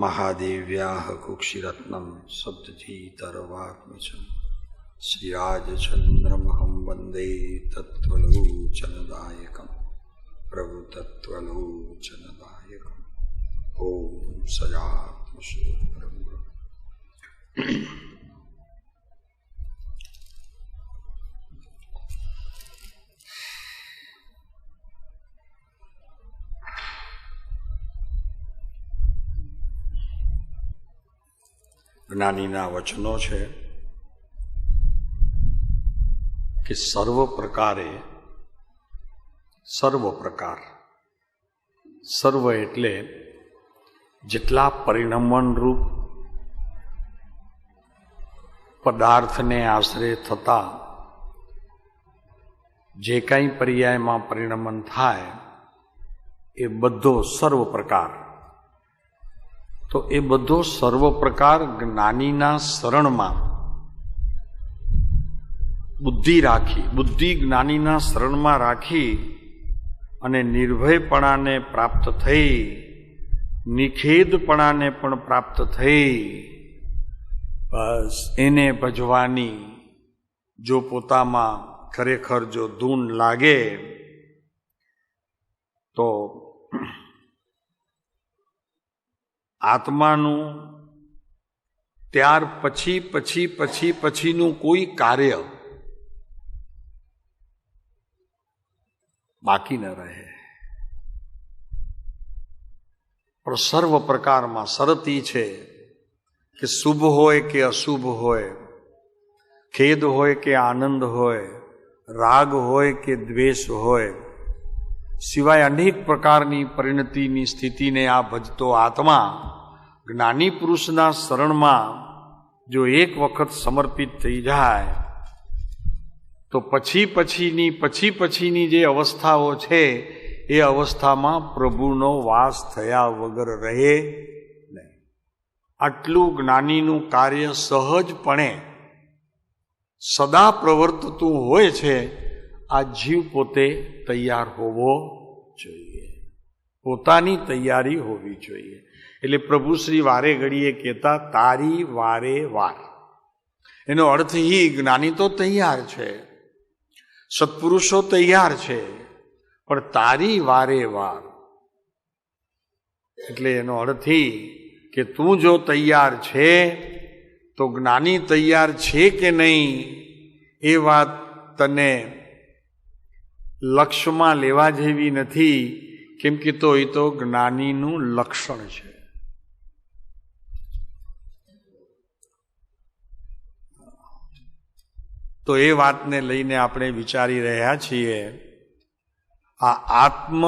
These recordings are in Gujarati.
महादेव्याः कुक्षिरत्नं सप्ततीतरवाग्मिचं श्रीराजचन्द्रमहं वन्दे तत्त्वलोचनदायकं प्रभुतत्त्वलोचनदायकम् ॐ सजात्मशोभ्रं જ્ઞાનીના વચનો છે કે સર્વ પ્રકાર સર્વ એટલે જેટલા પરિણમનરૂપ પદાર્થને આશરે થતા જે કંઈ પર્યાયમાં પરિણમન થાય એ બધો સર્વ પ્રકાર. તો એ બધો સર્વ પ્રકાર જ્ઞાનીના શરણમાં બુદ્ધિ જ્ઞાનીના શરણમાં રાખી અને નિર્ભયપણાને પ્રાપ્ત થઈ, નિખેધપણાને પણ પ્રાપ્ત થઈ, બસ એને ભજવાની જો પોતામાં ખરેખર જો ધૂન લાગે તો આત્માનું ત્યાર પછીનું કોઈ કાર્ય બાકી ન રહે. પણ સર્વ પ્રકારમાં શરત ઈ છે કે શુભ હોય કે અશુભ હોય, ખેદ હોય કે આનંદ હોય, રાગ હોય કે દ્વેષ હોય, સિવાય અનેક પ્રકારની પરિણતિની સ્થિતિને આ ભજતો આત્મા જ્ઞાની પુરુષના શરણમાં જો એક વખત સમર્પિત થઈ જાય તો પછીની જે અવસ્થાઓ છે એ અવસ્થામાં પ્રભુનો વાસ થયા વગર રહે નહીં. આટલું જ્ઞાનીનું કાર્ય સહજપણે સદા પ્રવર્તતું હોય છે. આ જીવ પોતે તૈયાર હોવો જોઈએ, પોતાની તૈયારી હોવી જોઈએ. એટલે પ્રભુ શ્રી વારે ઘડીએ કહેતા તારી વારે વાર. એનો અર્થ જ્ઞાની તો તૈયાર છે, સત્પુરુષો તૈયાર છે, પણ તારી વારે વાર. એટલે એનો અર્થ કે તું જો તૈયાર છે તો જ્ઞાની તૈયાર છે કે નહીં એ વાત તને લક્ષ્યમાં લેવા જેવી નથી, કેમ કે તો એ તો જ્ઞાનીનું લક્ષણ છે. તો એ વાતને લઈને આપણે વિચારી રહ્યા છીએ. આ આત્મ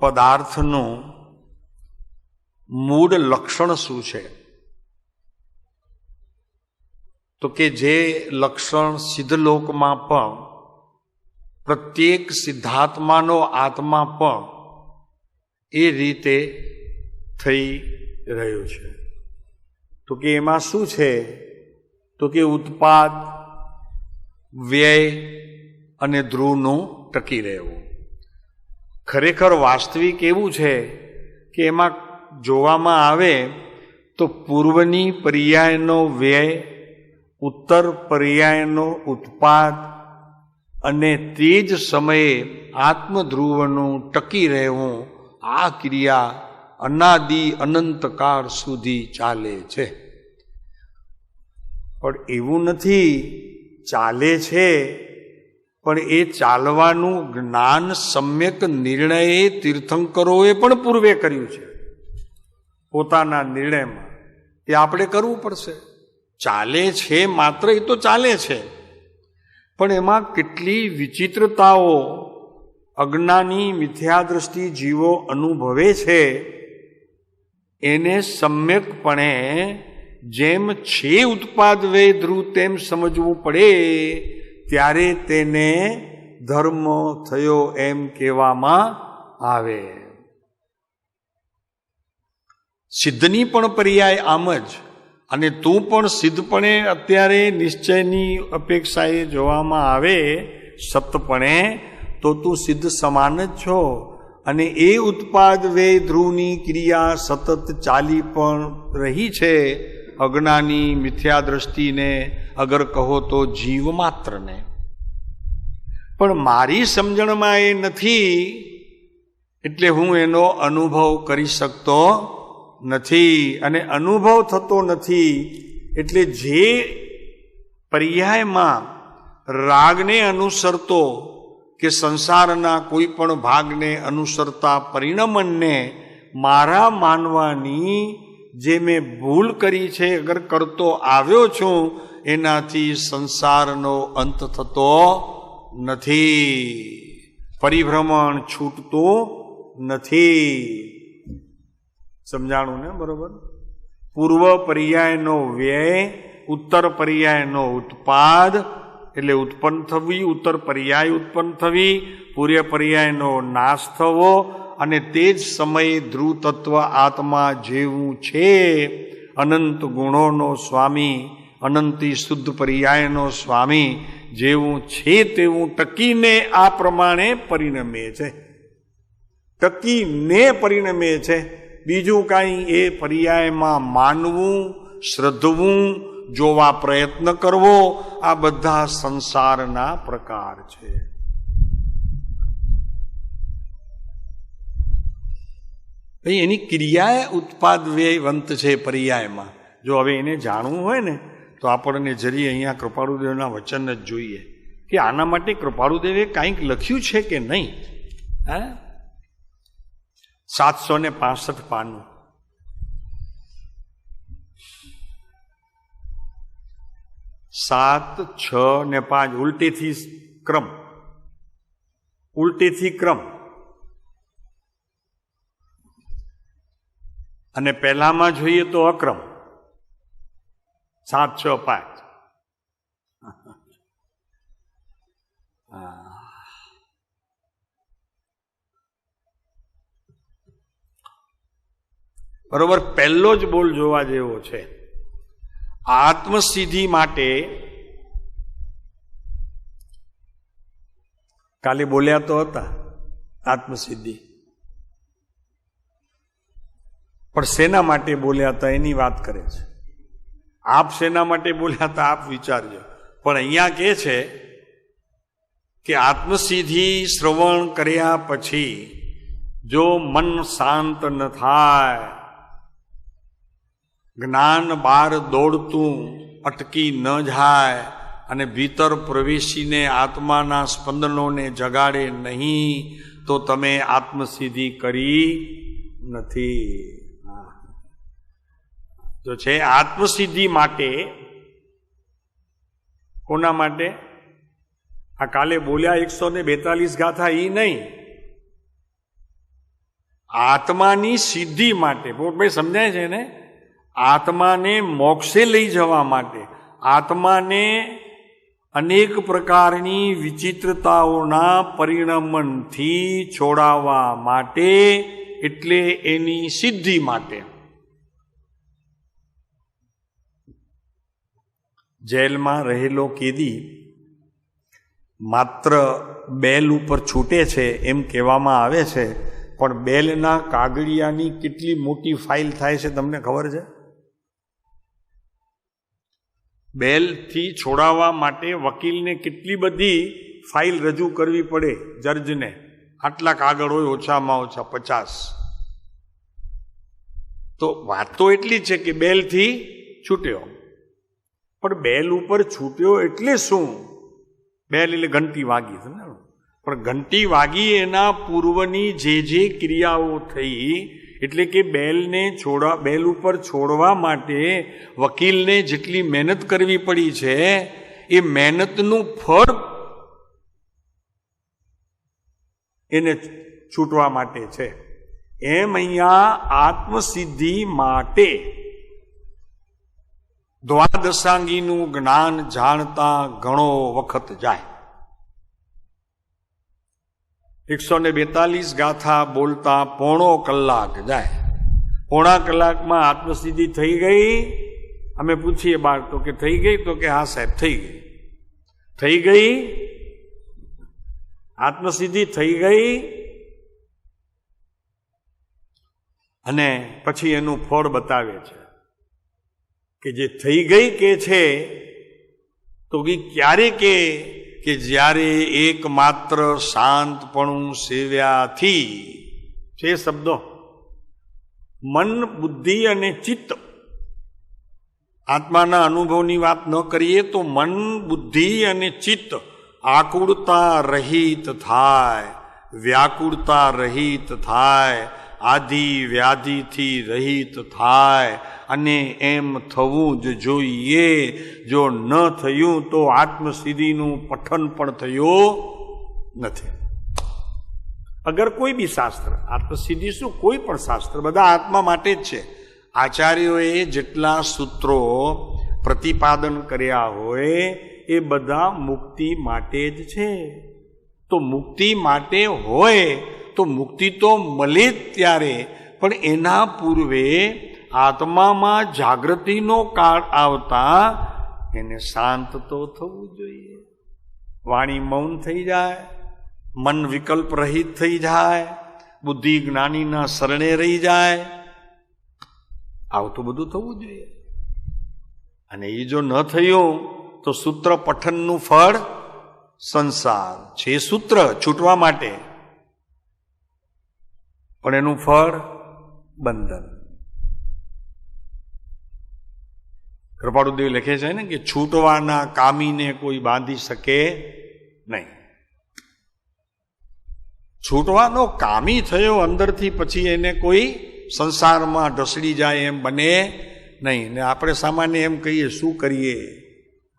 પદાર્થનું મૂળ લક્ષણ શું છે? તો કે જે લક્ષણ સિદ્ધલોકમાં પણ પ્રત્યેક સિદ્ધાત્માનો આત્મા પણ એ રીતે થઈ રહ્યો છે. તો કે એમાં શું છે? તો કે ઉત્પાદ, વ્યય અને ધ્રુવનું ટકી રહેવું. ખરેખર વાસ્તવિક એવું છે કે એમાં જોવામાં આવે તો પૂર્વની પર્યાયનો વ્યય, ઉત્તર પર્યાયનો ઉત્પાદ અને તે જ સમયે આત્મધ્રુવનું ટકી રહેવું, આ ક્રિયા અનાદિ અનંતકાળ સુધી ચાલે છે. પણ એવું નથી ચાલે છે, પણ એ ચાલવાનું જ્ઞાન સમ્યક નિર્ણયે તીર્થંકરોએ પણ પૂર્વે કર્યું છે. પોતાના નિર્ણયમાં એ આપણે કરવું પડશે. ચાલે છે માત્ર, એ તો ચાલે છે, પણ એમાં કેટલી વિચિત્રતાઓ અજ્ઞાની મિથ્યાદ્રષ્ટિ જીવો અનુભવે છે એને સમ્યકપણે જેમ છે ઉત્પાદ વે ધ્રુવ તેમ સમજવું પડે, ત્યારે તેને ધર્મ થયો એમ કહેવામાં આવે. સિદ્ધની પણ પર્યાય આમ જ, અને તું પણ સિદ્ધપણે અત્યારે નિશ્ચયની અપેક્ષાએ જોવામાં આવે સતપણે તો તું સિદ્ધ સમાન જ છો. અને એ ઉત્પાદ વ્યય ધ્રુવની ક્રિયા સતત ચાલી પણ રહી છે અજ્ઞાની મિથ્યા દ્રષ્ટિને, અગર કહો તો જીવ માત્રને. પણ મારી સમજણમાં એ નથી એટલે હું એનો અનુભવ કરી શકતો નથી, અને અનુભવ થતો નથી એટલે જે પર્યાયમાં રાગને અનુસરતો કે સંસારના કોઈ પણ ભાગને અનુસરતા પરિણમનને મારા માનવાની જે મેં ભૂલ કરી છે, અગર કરતો આવ્યો છું, એનાથી સંસારનો અંત થતો નથી, પરિભ્રમણ છૂટતું નથી. સમજાણું ને બરોબર? પૂર્વ પર્યાયનો વ્યય, ઉત્તર પર્યાયનો ઉત્પાદ એટલે ઉત્પન્ન થવી, ઉત્તર પર્યાય ઉત્પન્ન થવી, પૂર્વ પર્યાયનો નાશ થવો, અને તે જ સમયે ધ્રુવ તત્વ આત્મા જેવું છે, અનંત ગુણોનો સ્વામી, અનંતી શુદ્ધ પર્યાયનો સ્વામી જેવું છે તેવું ટકીને આ પ્રમાણે પરિણમે છે, ટકીને પરિણમે છે. બીજું કાંઈ એ પર્યાયમાં માનવું, શ્રદ્ધવું, જોવા પ્રયત્ન કરવો, આ બધા સંસારના પ્રકાર છે. એની ક્રિયા ઉત્પાદ વ્યયવંત છે પર્યાયમાં. જો હવે એને જાણવું હોય ને તો આપણને જરી અહીંયા કૃપાળુદેવના વચન જ જોઈએ કે આના માટે કૃપાળુદેવે કાંઈક લખ્યું છે કે નહીં. 765 પાનું. 7, 6 ને 5 ઉલટેથી ક્રમ, ઉલટેથી ક્રમ. અને પહેલામાં જોઈએ તો અક્રમ 7, 6, 5. બરોબર. પહેલો જ બોલ જોવા જેવો છે. આત્મસિદ્ધિ માટે કાલે બોલ્યા તો હતા આત્મસિદ્ધિ, પણ શેના માટે બોલ્યા હતા એની વાત કરે છે. આપ શેના માટે બોલ્યા હતા આપ વિચારજો. પણ અહીંયા કહે છે કે આત્મસિદ્ધિ શ્રવણ કર્યા પછી જો મન શાંત ન થાય, જ્ઞાન બહાર દોડતું અટકી ન જાય અને ભીતર પ્રવેશીને આત્માના સ્પંદનોને જગાડે નહીં તો તમે આત્મસિદ્ધિ કરી નથી. જો છે આત્મસિદ્ધિ માટે, કોના માટે? આ કાલે બોલ્યા 142 ગાથા એ નહીં, આત્માની સિદ્ધિ માટે. ભાઈ સમજાય છે ને? આત્માને મોક્ષે લઈ જવા માટે, આત્માને અનેક પ્રકારની વિચિત્રતાઓના પરિણમનથી છોડાવવા માટે, એટલે એની સિદ્ધિ માટે. જેલમાં રહેલો કેદી માત્ર બેલ ઉપર છૂટે છે એમ કહેવામાં આવે છે, પણ બેલના કાગળિયાની કેટલી મોટી ફાઇલ થાય છે તમને ખબર છે? બેલથી છોડાવવા માટે વકીલને કેટલી બધી ફાઇલ રજૂ કરવી પડે જજને. આટલા કાગળ હોય ઓછામાં ઓછા 50. તો વાત તો એટલી છે કે બેલથી છૂટ્યો, પણ બેલ ઉપર છૂટ્યો એટલે શું? બેલ એટલે ઘંટી વાગી, સમજાણું? પણ ઘંટી વાગી એના પૂર્વની જે ક્રિયાઓ થઈ, એટલે કે બેલ ઉપર છોડવા માટે વકીલને જેટલી મહેનત કરવી પડી છે એ મહેનતનું ફળ એને છૂટવા માટે છે. એમ અહીંયા આત્મસિદ્ધિ માટે દ્વાદશાંગીનું જ્ઞાન જાણતા ઘણો વખત જાય. 142 ગાથા બોલતા પોણો કલાક જાય. પોણા કલાકમાં આત્મસિદ્ધિ થઈ ગઈ? અમે પૂછીએ બાર તો કે થઈ ગઈ, તો કે હા સાહેબ થઈ ગઈ. થઈ ગઈ આત્મસિદ્ધિ થઈ ગઈ. અને પછી એનું ફળ બતાવે છે કે જે થઈ ગઈ કે છે તો એ ક્યારે કે જ્યારે એકમાત્ર શાંતપણું સેવ્યાથી, છે શબ્દો મન, બુદ્ધિ અને ચિત્ત. આત્માના અનુભવની વાત ન કરીએ તો મન, બુદ્ધિ અને ચિત્ત આકુળતા રહિત થાય, વ્યાકુળતા રહિત થાય, આદિ વ્યાધિથી રહિત થાય, અને એમ થવું જ જોઈએ. જો ન થયું તો આત્મસિદ્ધિનું પઠન પણ થયું નથી. અગર કોઈ બી શાસ્ત્ર, આત્મસિદ્ધિ શું, કોઈ પણ શાસ્ત્ર બધા આત્મા માટે જ છે. આચાર્યોએ જેટલા સૂત્રો પ્રતિપાદન કર્યા હોય એ બધા મુક્તિ માટે જ છે. તો મુક્તિ માટે હોય તો મુક્તિ તો મળે જ ત્યારે, પણ એના પૂર્વે આત્મામાં જાગૃતિનો કાળ આવતા એને શાંત તો થવું જોઈએ. વાણી મૌન થઈ જાય, મન વિકલ્પ રહિત થઈ જાય, બુદ્ધિ જ્ઞાનીના શરણે રહી જાય. આવું તો બધું થવું જોઈએ. અને એ જો ન થયું તો સૂત્ર પઠનનું ફળ સંસાર છે. સૂત્ર છૂટવા માટે, પણ એનું ફળ બંધન. કૃપાળુદેવ લખે છે ને કે છૂટવાના કામીને કોઈ બાંધી શકે નહીં. છૂટવાનો કામી થયો અંદરથી, પછી એને કોઈ સંસારમાં ઢસડી જાય એમ બને નહીં. ને આપણે સામાન્ય એમ કહીએ, શું કરીએ,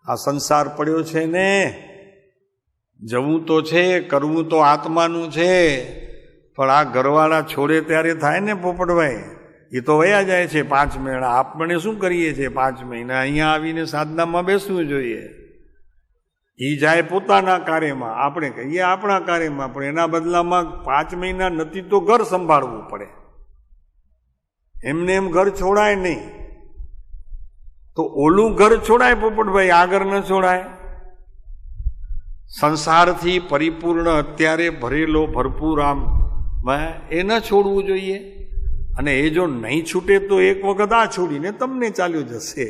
આ સંસાર પડ્યો છે ને, જવું તો છે, કરવું તો આત્માનું છે, પણ આ ઘરવાળા છોડે ત્યારે થાય ને પોપટભાઈ, એ તો વયા જાય છે 5 મહિના. આપણે શું કરીએ છીએ 5 મહિના? અહીંયા આવીને સાધનામાં બેસવું જોઈએ. એ જાય પોતાના કાર્યમાં, આપણે કહીએ આપણા કાર્યમાં, પણ એના બદલામાં 5 મહિના નથી તો ઘર સંભાળવું પડે. એમને એમ ઘર છોડાય નહીં. તો ઓલું ઘર છોડાય પોપટભાઈ, આગળ ન છોડાય. સંસારથી પરિપૂર્ણ અત્યારે ભરેલો ભરપૂર આમ એ ન છોડવું જોઈએ. અને એ જો નહીં છૂટે તો એક વખત આ છોડીને તમને ચાલ્યું જશે.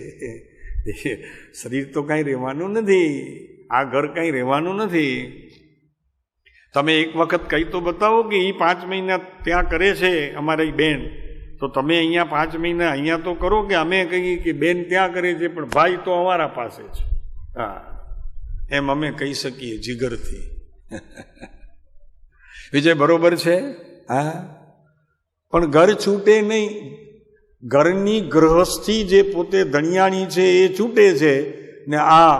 શરીર તો કાંઈ રહેવાનું નથી, આ ઘર કાંઈ રહેવાનું નથી. તમે એક વખત કહી તો બતાવો કે એ 5 મહિના ત્યાં કરે છે અમારી બેન, તો તમે અહીંયા 5 મહિના અહીંયા તો કરો. કે અમે કહીએ કે બેન ત્યાં કરે છે પણ ભાઈ તો અમારા પાસે છે. હા, એમ અમે કહી શકીએ જીગરથી. વિજય બરોબર છે? હા, પણ ઘર છૂટે નહીં. ઘરની ગ્રહસ્થી જે પોતે ધણિયાણી છે એ છૂટે છે, ને આ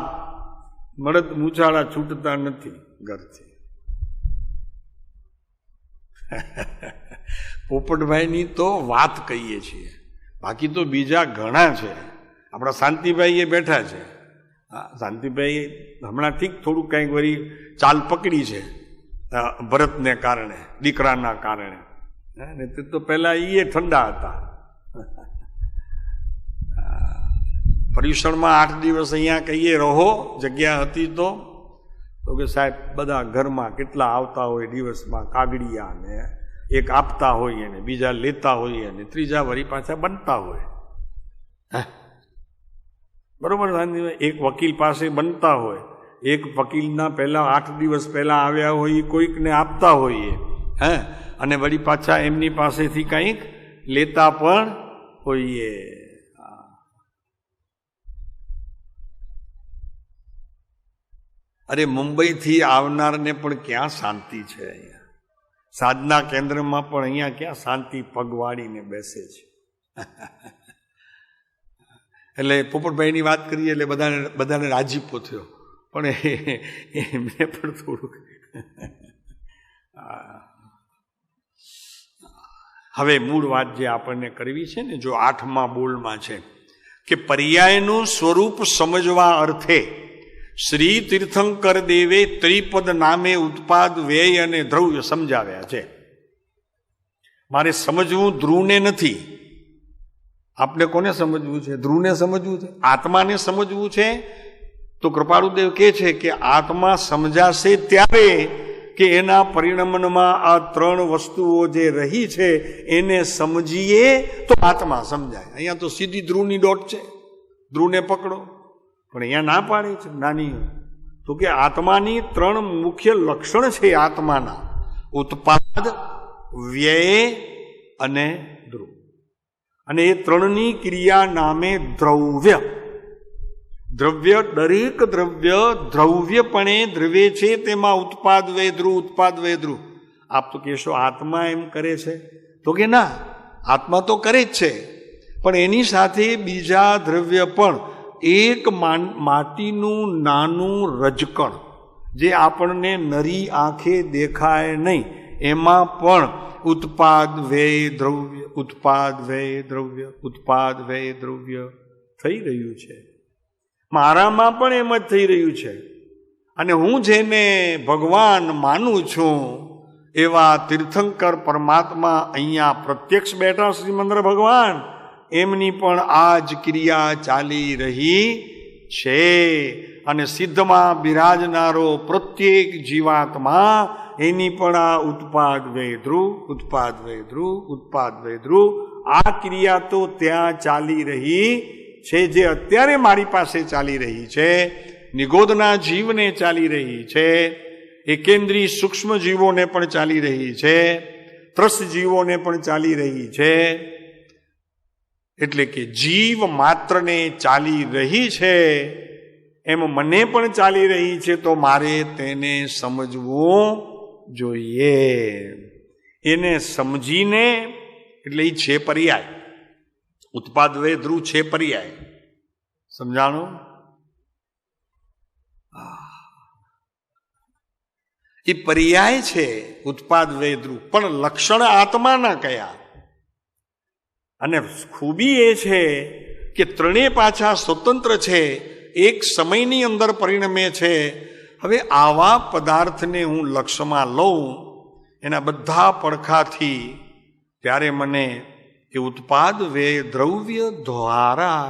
મળદ મૂછાળા છૂટતા નથી ઘરથી. પોપટભાઈની તો વાત કહીએ છીએ, બાકી તો બીજા ઘણા છે. આપણા શાંતિભાઈ એ બેઠા છે. હા, શાંતિભાઈ હમણાં ઠીક થોડું કંઈક વળી ચાલ પકડી છે ભરતને કારણે, દીકરાના કારણે. ને તે તો પહેલા એ ઠંડા હતા. પર્યુષણમાં 8 દિવસ અહીંયા કહીએ રહો, જગ્યા હતી તો કે સાહેબ બધા ઘરમાં કેટલા આવતા હોય દિવસમાં, કાગડિયા ને એક આપતા હોઈએ ને બીજા લેતા હોઈએ ને ત્રીજા વળી પાછા બનતા હોય. બરોબર? એક વકીલ પાસે બનતા હોય, એક વકીલના પહેલા 8 દિવસ પહેલા આવ્યા હોય કોઈકને આપતા હોઈએ, અને વળી પાછા એમની પાસેથી કંઈક લેતા પણ હોઈએ. અરે મુંબઈથી આવનારને પણ ક્યાં શાંતિ છે? અહીંયા સાધના કેન્દ્રમાં પણ અહીંયા ક્યાં શાંતિ પગવાડીને બેસે છે. એટલે પોપટભાઈની વાત કરીએ એટલે બધાને રાજીપો થયો, પણ એમને પણ થોડુંક. હવે મૂળ વાત જે આપણને કરવી છે ને, જો 8મા બોલમાં છે કે પર્યાયનું સ્વરૂપ સમજવા અર્થે શ્રી તીર્થંકર દેવે ત્રિપદ નામે ઉત્પાદ, વ્યય અને દ્રવ્ય સમજાવ્યા છે. મારે સમજવું ધ્રુવને નથી. આપણે કોને સમજવું છે? ધ્રુવને સમજવું છે, આત્માને સમજવું છે. તો કૃપાળુદેવ કહે છે કે આત્મા સમજાશે ત્યારે કે એના પરિણમનમાં આ ત્રણ વસ્તુઓ જે રહી છે એને સમજીએ તો આત્મા સમજાય. અહીંયા તો સીધી ધ્રુવની દોટ છે, ધ્રુવને પકડો, પણ અહીંયા ના પાડે છે નાની તો કે આત્માની ત્રણ મુખ્ય લક્ષણ છે આત્માના: ઉત્પાદ, વ્યય અને ધ્રુવ. અને એ ત્રણની ક્રિયા નામે દ્રવ્ય. દ્રવ્ય, દરેક દ્રવ્ય દ્રવ્યપણે દ્રવ્ય છે, તેમાં ઉત્પાદ વે ધ્રુવ, ઉત્પાદ વે ધ્રુવ. આપ તો કહેશો આત્મા એમ કરે છે, તો કે ના, આત્મા તો કરે જ છે, પણ એની સાથે બીજા દ્રવ્ય પણ. એક માટીનું નાનું રજકણ જે આપણને નરી આંખે દેખાય નહીં, એમાં પણ ઉત્પાદ વ્યય દ્રવ્ય, ઉત્પાદ વ્યય દ્રવ્ય, ઉત્પાદ વ્યય દ્રવ્ય થઈ રહ્યું છે. મારામાં પણ એમ જ થઈ રહ્યું છે. અને હું જેને ભગવાન માનું છું એવા તીર્થંકર પરમાત્મા અહીંયા પ્રત્યક્ષ બેઠા શ્રીમંદર ભગવાન, એમની પણ આ જ ક્રિયા ચાલી રહી છે. અને સિદ્ધમાં બિરાજનારો પ્રત્યેક જીવાત્મા, એની પણ આ ઉત્પાદ વ્યય ધ્રુવ, ઉત્પાદ વ્યય ધ્રુવ, ઉત્પાદ વ્યય ધ્રુવ, આ ક્રિયા તો ત્યાં ચાલી રહી છે, જે અત્યારે મારી પાસે ચાલી રહી છે. નિગોદના જીવને ચાલી રહી છે, એકેન્દ્રી સૂક્ષ્મ જીવોને પણ ચાલી રહી છે, ત્રસ જીવોને પણ ચાલી રહી છે. એટલે કે જીવ માત્રને ચાલી રહી છે એમ મને પણ ચાલી રહી છે, તો મારે તેને સમજવું જોઈએ. એને સમજીને, એટલે એ છે પર્યાય. ઉત્પાદ વ્યય ધ્રુવ છે પર્યાય. સમજાણું? એ પર્યાય છે ઉત્પાદ વ્યય ધ્રુવ, પણ લક્ષણ આત્માના કયા? અને ખૂબી એ છે કે ત્રણેય પાછા સ્વતંત્ર છે, એક સમયની અંદર પરિણમે છે. હવે આવા પદાર્થને હું લક્ષ્યમાં લઉં એના બધા પડખાથી, ત્યારે મને એ ઉત્પાદ વ્યય દ્રવ્ય દ્વારા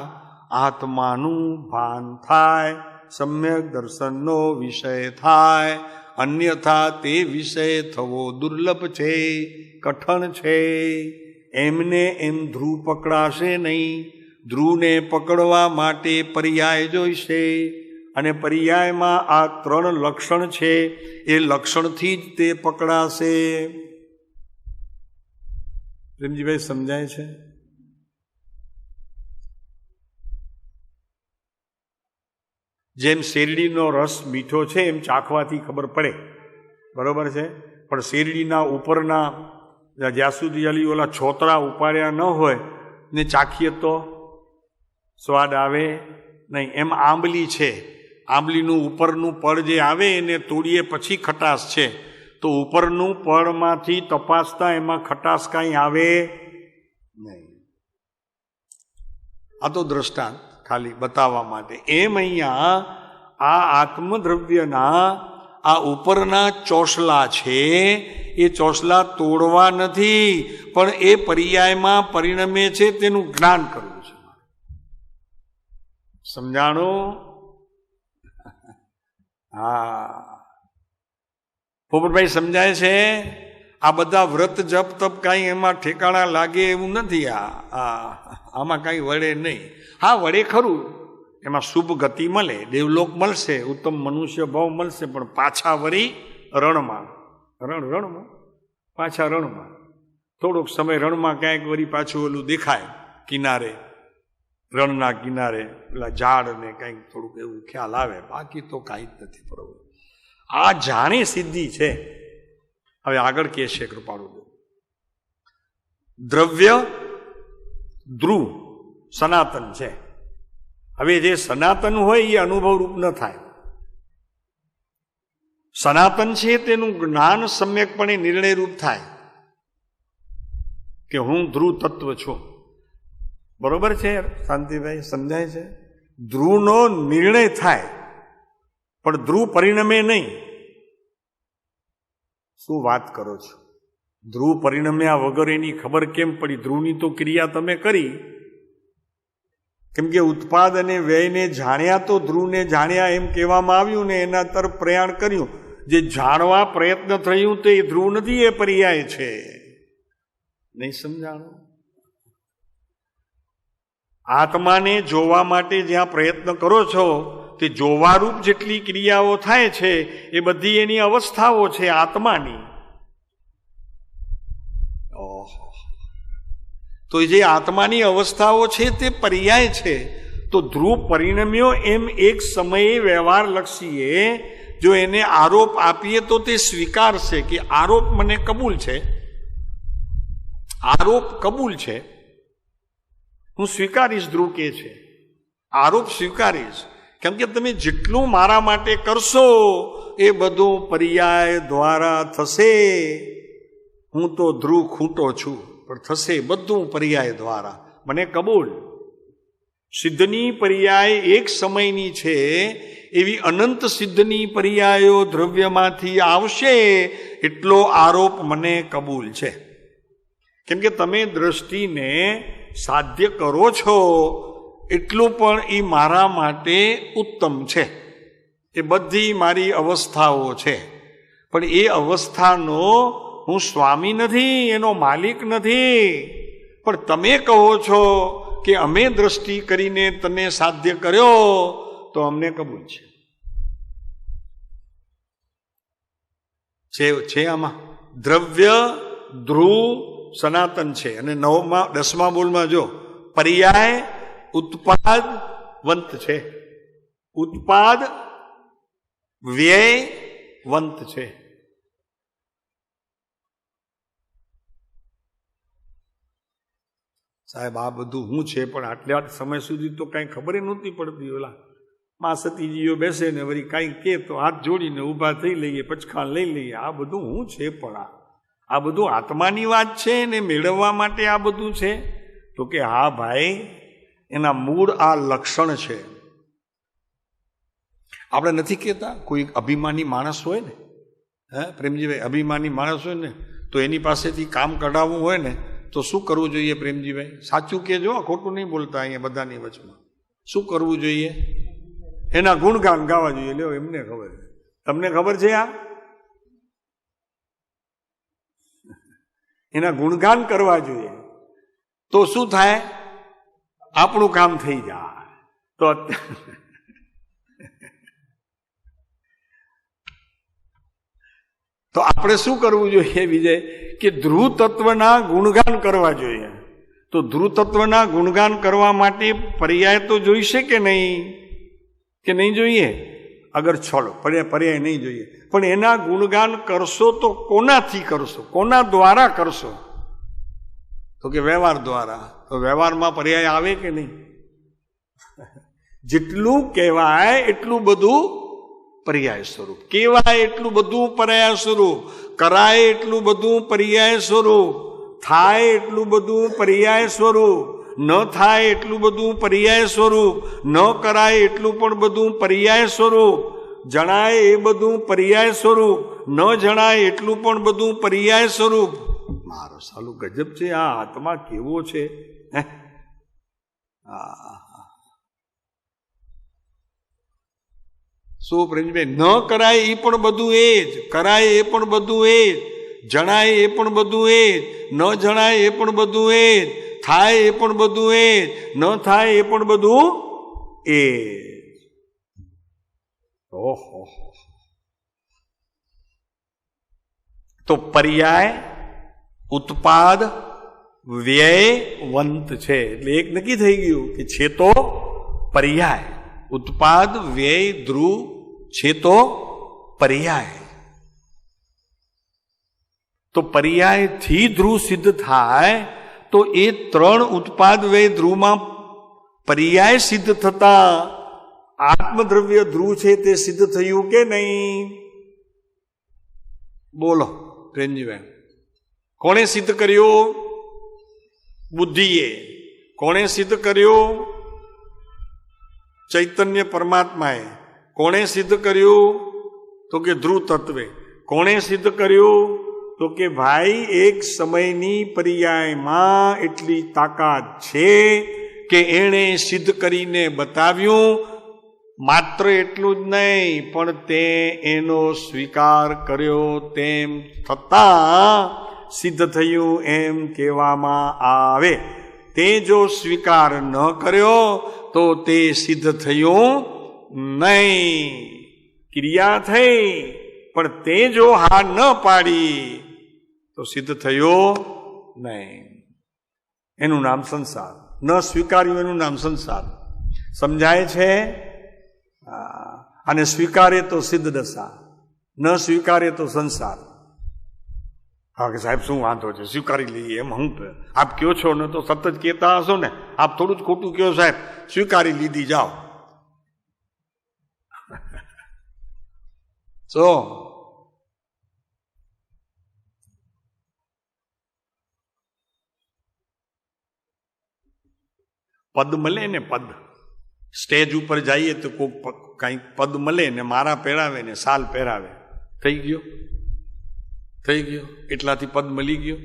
આત્માનું ભાન થાય, સમ્યક દર્શનનો વિષય થાય. અન્યથા તે વિષય થવો દુર્લભ છે, કઠણ છે. એમને એમ ધ્રુવ પકડાશે નહીં. ધ્રુવને પકડવા માટે પર્યાય જોઈશે, અને પર્યાયમાં આ ત્રણ લક્ષણ છે, એ લક્ષણથી જ તે પકડાશે. પ્રેમજીભાઈ સમજાય છે? જેમ શેરડીનો રસ મીઠો છે એમ ચાખવાથી ખબર પડે, બરોબર છે. પણ શેરડીના ઉપરના જ્યાં સુધી ઓલા છોતરા ઉપાડ્યા ન હોય ને ચાખીએ તો સ્વાદ આવે નહીં. એમ આંબલી છે, આંબલીનું ઉપરનું પડ જે આવે એને તોડીએ પછી ખટાશ છે, તો ઉપરનું પડમાંથી તપાસતા એમાં ખટાશ કાંઈ આવે નહીં. આ તો દ્રષ્ટાંત ખાલી બતાવવા માટે. એમ અહીંયા આ આત્મદ્રવ્યના આ ઉપરના ચોસલા છે, એ ચોસલા તોડવા નથી, પણ એ પર્યાયમાં પરિણમે છે તેનું જ્ઞાન કરવું છે. સમજાણું? હા, પોપટભાઈ સમજાય છે? આ બધા વ્રત જપ તપ કાંઈ એમાં ઠેકાણા લાગે એવું નથી. આમાં કાંઈ વળે નહીં. હા, વળે ખરું, એમાં શુભ ગતિ મળે, દેવલોક મળશે, ઉત્તમ મનુષ્ય ભાવ મળશે, પણ પાછા વળી રણમાં, રણમાં પાછા રણમાં. થોડોક સમય રણમાં ક્યાંક વળી પાછું ઓલું દેખાય કિનારે, રણના કિનારે પેલા ઝાડ ને કંઈક થોડુંક એવું ખ્યાલ આવે, બાકી તો કાંઈ જ નથી. બરોબર, આ જાણે સિદ્ધિ છે. હવે આગળ કે છે કૃપાળુ, દ્રવ્ય ધ્રુવ સનાતન છે. હવે જે સનાતન હોય એ અનુભવ રૂપ ન થાય. સનાતન છે તેનું જ્ઞાન સમ્યકપણે નિર્ણય રૂપ થાય કે હું ધ્રુવ તત્વ છું. બરોબર છે શાંતિભાઈ? સમજાય છે? ધ્રુવનો નિર્ણય થાય, પણ ધ્રુવ પરિણમે નહીં. શું વાત કરો છો? ધ્રુવ પરિણમ્યા વગર એની ખબર કેમ પડી? ધ્રુવની તો ક્રિયા તમે કરી, કેમ કે ઉત્પાદ અને વ્યયને જાણ્યા તો ધ્રુવને જાણ્યા એમ કહેવામાં આવ્યું ને એના તરફ પ્રયાણ કર્યું. જે જાણવા પ્રયત્ન થયું તે ધ્રુવ નથી, એ પર્યાય છે. નહીં સમજાણું? આત્માને જોવા માટે જ્યાં પ્રયત્ન કરો છો તે જોવારૂપ જેટલી ક્રિયાઓ થાય છે એ બધી એની અવસ્થાઓ છે આત્માની. ઓહો, તો જે આત્માની અવસ્થાઓ છે તે પર્યાય છે. તો ધ્રુવ પરિણમ્યો એમ એક સમયે વ્યવહારલક્ષીએ જો એને આરોપ આપીએ તો તે સ્વીકારશે કે આરોપ મને કબૂલ છે, આરોપ કબૂલ છે, હું સ્વીકારીશ. ધ્રુવ કે છે આરોપ સ્વીકારીશ, કેમ કે તમે જેટલું મારા માટે કરશો એ બધું પર્યાય દ્વારા થશે. હું તો ધ્રુવ ખૂંટો છું, પણ થશે બધું પર્યાય દ્વારા. મને કબૂલ. સિદ્ધની પર્યાય એક સમયની છે, એવી અનંત સિદ્ધની પર્યાયો દ્રવ્યમાંથી આવશે એટલો આરોપ મને કબૂલ છે. કેમ કે તમે દ્રષ્ટિને સાધ્ય કરો છો એટલું પણ એ મારા માટે ઉત્તમ છે. એ બધી મારી અવસ્થાઓ છે, પણ એ અવસ્થાનો હું સ્વામી નથી, એનો માલિક નથી. પણ તમે કહો છો કે અમે દ્રષ્ટિ કરીને તને સાધ્ય કર્યો તો અમને કબૂલ છે. આમાં દ્રવ્ય ધ્રુવ સનાતન છે. અને 10મા બોલમાં જો પર્યાય ઉત્પાદ વંત છે, ઉત્પાદ વ્યય વંત છે. સાહેબ આ બધું હું છે, પણ આટલા સમય સુધી તો કાંઈ ખબર નહોતી પડતી. ઓલા મા સતીજીઓ બેસે ને વળી કાંઈ કે તો હાથ જોડીને ઊભા થઈ લઈએ, પચખાણ લઈ લઈએ. આ બધું હું છે, પણ આ બધું આત્માની વાત છે ને મેળવવા માટે આ બધું છે. તો કે હા ભાઈ, એના મૂળ આ લક્ષણ છે. આપણે નથી કહેતા કોઈ અભિમાની માણસ હોય ને, પ્રેમજીભાઈ, અભિમાની માણસ હોય ને તો એની પાસેથી કામ કઢાવવું હોય ને તો શું કરવું જોઈએ પ્રેમજીભાઈ? સાચું કહેજો, ખોટું નહીં બોલતા અહીંયા બધાની વચમાં. શું કરવું જોઈએ? એના ગુણગાન ગાવા જોઈએ. લ્યો, એમને ખબર, તમને ખબર છે? આ એના ગુણગાન કરવા જોઈએ. તો શું થાય? આપણું કામ થઈ જાય. તો આપણે શું કરવું જોઈએ વિજય? કે ધ્રુવ તત્વના ગુણગાન કરવા જોઈએ. તો ધ્રુવ તત્વના ગુણગાન કરવા માટે પર્યાય તો જોઈશે કે નહીં જોઈએ? અગર છોડો, પર્યાય નહીં જોઈએ, પણ એના ગુણગાન કરશો તો કોનાથી કરશો? કોના દ્વારા કરશો? તો કે વ્યવહાર દ્વારા. તો વ્યવહારમાં પર્યાય આવે કે નહીં? જેટલું કહેવાય એટલું બધું પર્યાય સ્વરૂપ, કહેવાય એટલું બધું પર્યાય સ્વરૂપ, કરાય એટલું બધું પર્યાય સ્વરૂપ, થાય એટલું બધું પર્યાય સ્વરૂપ, ન થાય એટલું બધું પર્યાય સ્વરૂપ, ન કરાય એટલું પણ બધું પર્યાય સ્વરૂપ, જણાય એ બધું પર્યાય સ્વરૂપ, ન જણાય એટલું પણ બધું પર્યાય સ્વરૂપ. મારો સાલું ગજબ છે. આ આત્મા કેવો છે! શું પ્રેમજીભાઈ? ન કરાય એ પણ બધું એ જ, કરાય એ પણ બધું એ જ, જણાય એ પણ બધું એ જ, ન જણાય એ પણ બધું એ જ, થાય એ પણ બધું એ જ, ન થાય એ પણ બધું એ જ. ઓહો! તો પર્યાય ઉત્પાદ વ્યય વંત છે. એટલે એક નક્કી થઈ ગયું કે છે તો પર્યાય, ઉત્પાદ વ્યય ધ્રુવ છે તો પર્યાય. તો પર્યાયથી ધ્રુવ સિદ્ધ થાય તો એ 3 ઉત્પાદ વ્યય ધ્રુવમાં પર્યાય સિદ્ધ થતા આત્મદ્રવ્ય ધ્રુવ છે તે સિદ્ધ થયું કે નહીં? બોલો પ્રેમજીભાઈ, કોણે સિદ્ધ કર્યું? બુદ્ધિએ. કોણે સિદ્ધ કર્યું? ચૈતન્ય પરમાત્માએ. કોણે સિદ્ધ કર્યું? તો કે ધ્રુવ તત્વે. કોણે સિદ્ધ કર્યું? તો કે ભાઈ એક સમયની પર્યાયમાં એટલી તાકાત છે કે એણે સિદ્ધ કરીને બતાવ્યું માત્ર એટલું જ નહીં, પણ તે એનો સ્વીકાર કર્યો તેમ થતાં સિદ્ધ થયું એમ કહેવામાં આવે. તે જો સ્વીકાર ન કર્યો તો તે સિદ્ધ થયું નહીં. ક્રિયા થઈ, પણ તે જો હા ન પાડી તો સિદ્ધ થયો નહીં. એનું નામ સંસાર. ન સ્વીકાર્યું એનું નામ સંસાર. સમજાય છે? અને સ્વીકારે તો સિદ્ધ દશા, ન સ્વીકારે તો સંસાર. હા કે સાહેબ શું વાંધો છે, સ્વીકારી લઈએ એમ. હું આપ કયો છો ને તો સતત કહેતા હશો ને, આપ થોડું જ ખોટું કહો સાહેબ, સ્વીકારી લીધી જાઓ. તો પદ મળે ને, પદ સ્ટેજ ઉપર જઈએ તો કોઈ કંઈક પદ મળે ને, મારા પહેરાવે ને શાલ પહેરાવે, થઈ ગયો, થઈ ગયો, એટલાથી પદ મળી ગયો.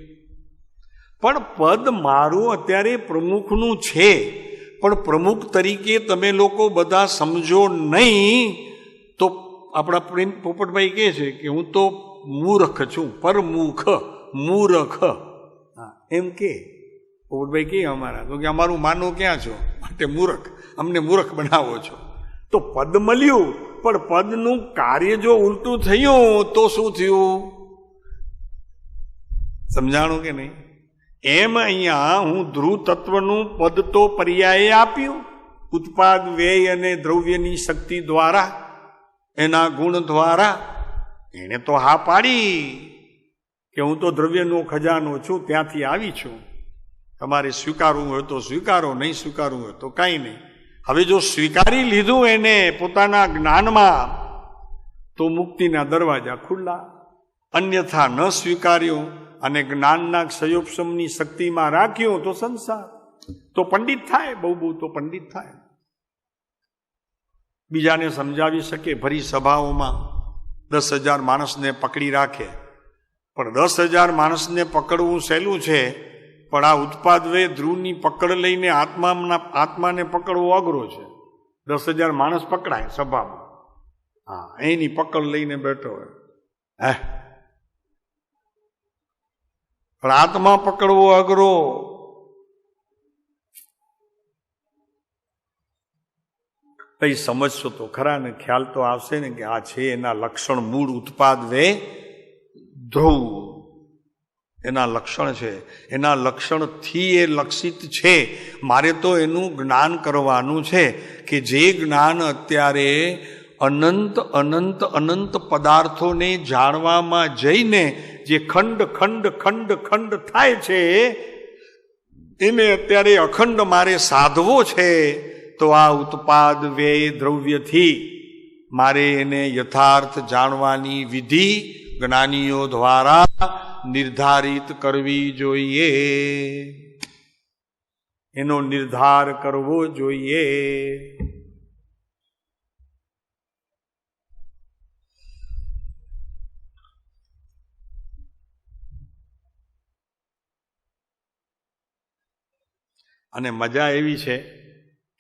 પણ પદ મારું અત્યારે પ્રમુખનું છે, પણ પ્રમુખ તરીકે તમે લોકો બધા સમજો નહીં. તો આપણા પ્રેમ પોપટભાઈ કહે છે કે હું તો મૂર્ખ છું, પરમુખ મૂર્ખ. હા એમ કે પોપટભાઈ કે અમારા તો કે અમારું માનો ક્યાં છો, માટે મૂર્ખ, અમને મૂર્ખ બનાવો છો. તો પદ મળ્યું, પણ પદનું કાર્ય જો ઉલટું થયું તો શું થયું? સમજાણું કે નહીં? એમ અહીંયા હું ધ્રુવ તત્વનું પદ તો પર્યાય આપ્યું, ઉત્પાદ વ્યય અને દ્રવ્યની શક્તિ દ્વારા, એના ગુણ દ્વારા. એને તો હા પાડી કે હું તો દ્રવ્યનો ખજાનો છું, ત્યાંથી આવી છું, તમારે સ્વીકારવું હોય તો સ્વીકારો, નહીં સ્વીકારવું હોય તો કાંઈ નહીં. હવે જો સ્વીકારી લીધું એને પોતાના જ્ઞાનમાં તો મુક્તિના દરવાજા ખુલ્લા. અન્યથા ન સ્વીકાર્યું અને જ્ઞાનના ક્ષયોપશમની શક્તિમાં રાખ્યું તો સંસાર, તો પંડિત થાય, બહુ બહુ તો પંડિત થાય. બીજાને સમજાવી શકે. ભરી સભાઓમાં 10,000 માણસને પકડી રાખે, પણ 10,000 માણસને પકડવું સહેલું છે, પણ આ ઉત્પાદ વે ધ્રુવની પકડ લઈને આત્માને પકડવો અઘરો છે. 10,000 માણસ પકડાય સભામાં, હા એની પકડ લઈને બેઠો હોય, હે પણ આત્મા પકડવો અઘરો. કઈ સમજશો તો ખરા ને, ખ્યાલ તો આવશે ને કે આ છે એના લક્ષણ. મૂળ ઉત્પાદ વે ધ્રુવ એના લક્ષણ છે, એના લક્ષણથી એ લક્ષિત છે. મારે તો એનું જ્ઞાન કરવાનું છે કે જે જ્ઞાન અત્યારે અનંત અનંત અનંત પદાર્થોને જાણવામાં જઈને જે ખંડ ખંડ ખંડ ખંડ થાય છે, એને અત્યારે અખંડ મારે સાધવો છે. તો આ ઉત્પાદ વ્યય દ્રવ્યથી મારે એને યથાર્થ જાણવાની વિધિ જ્ઞાનીઓ દ્વારા નિર્ધારિત કરવી જોઈએ, એનો નિર્ધાર કરવો જોઈએ. અને મજા એવી છે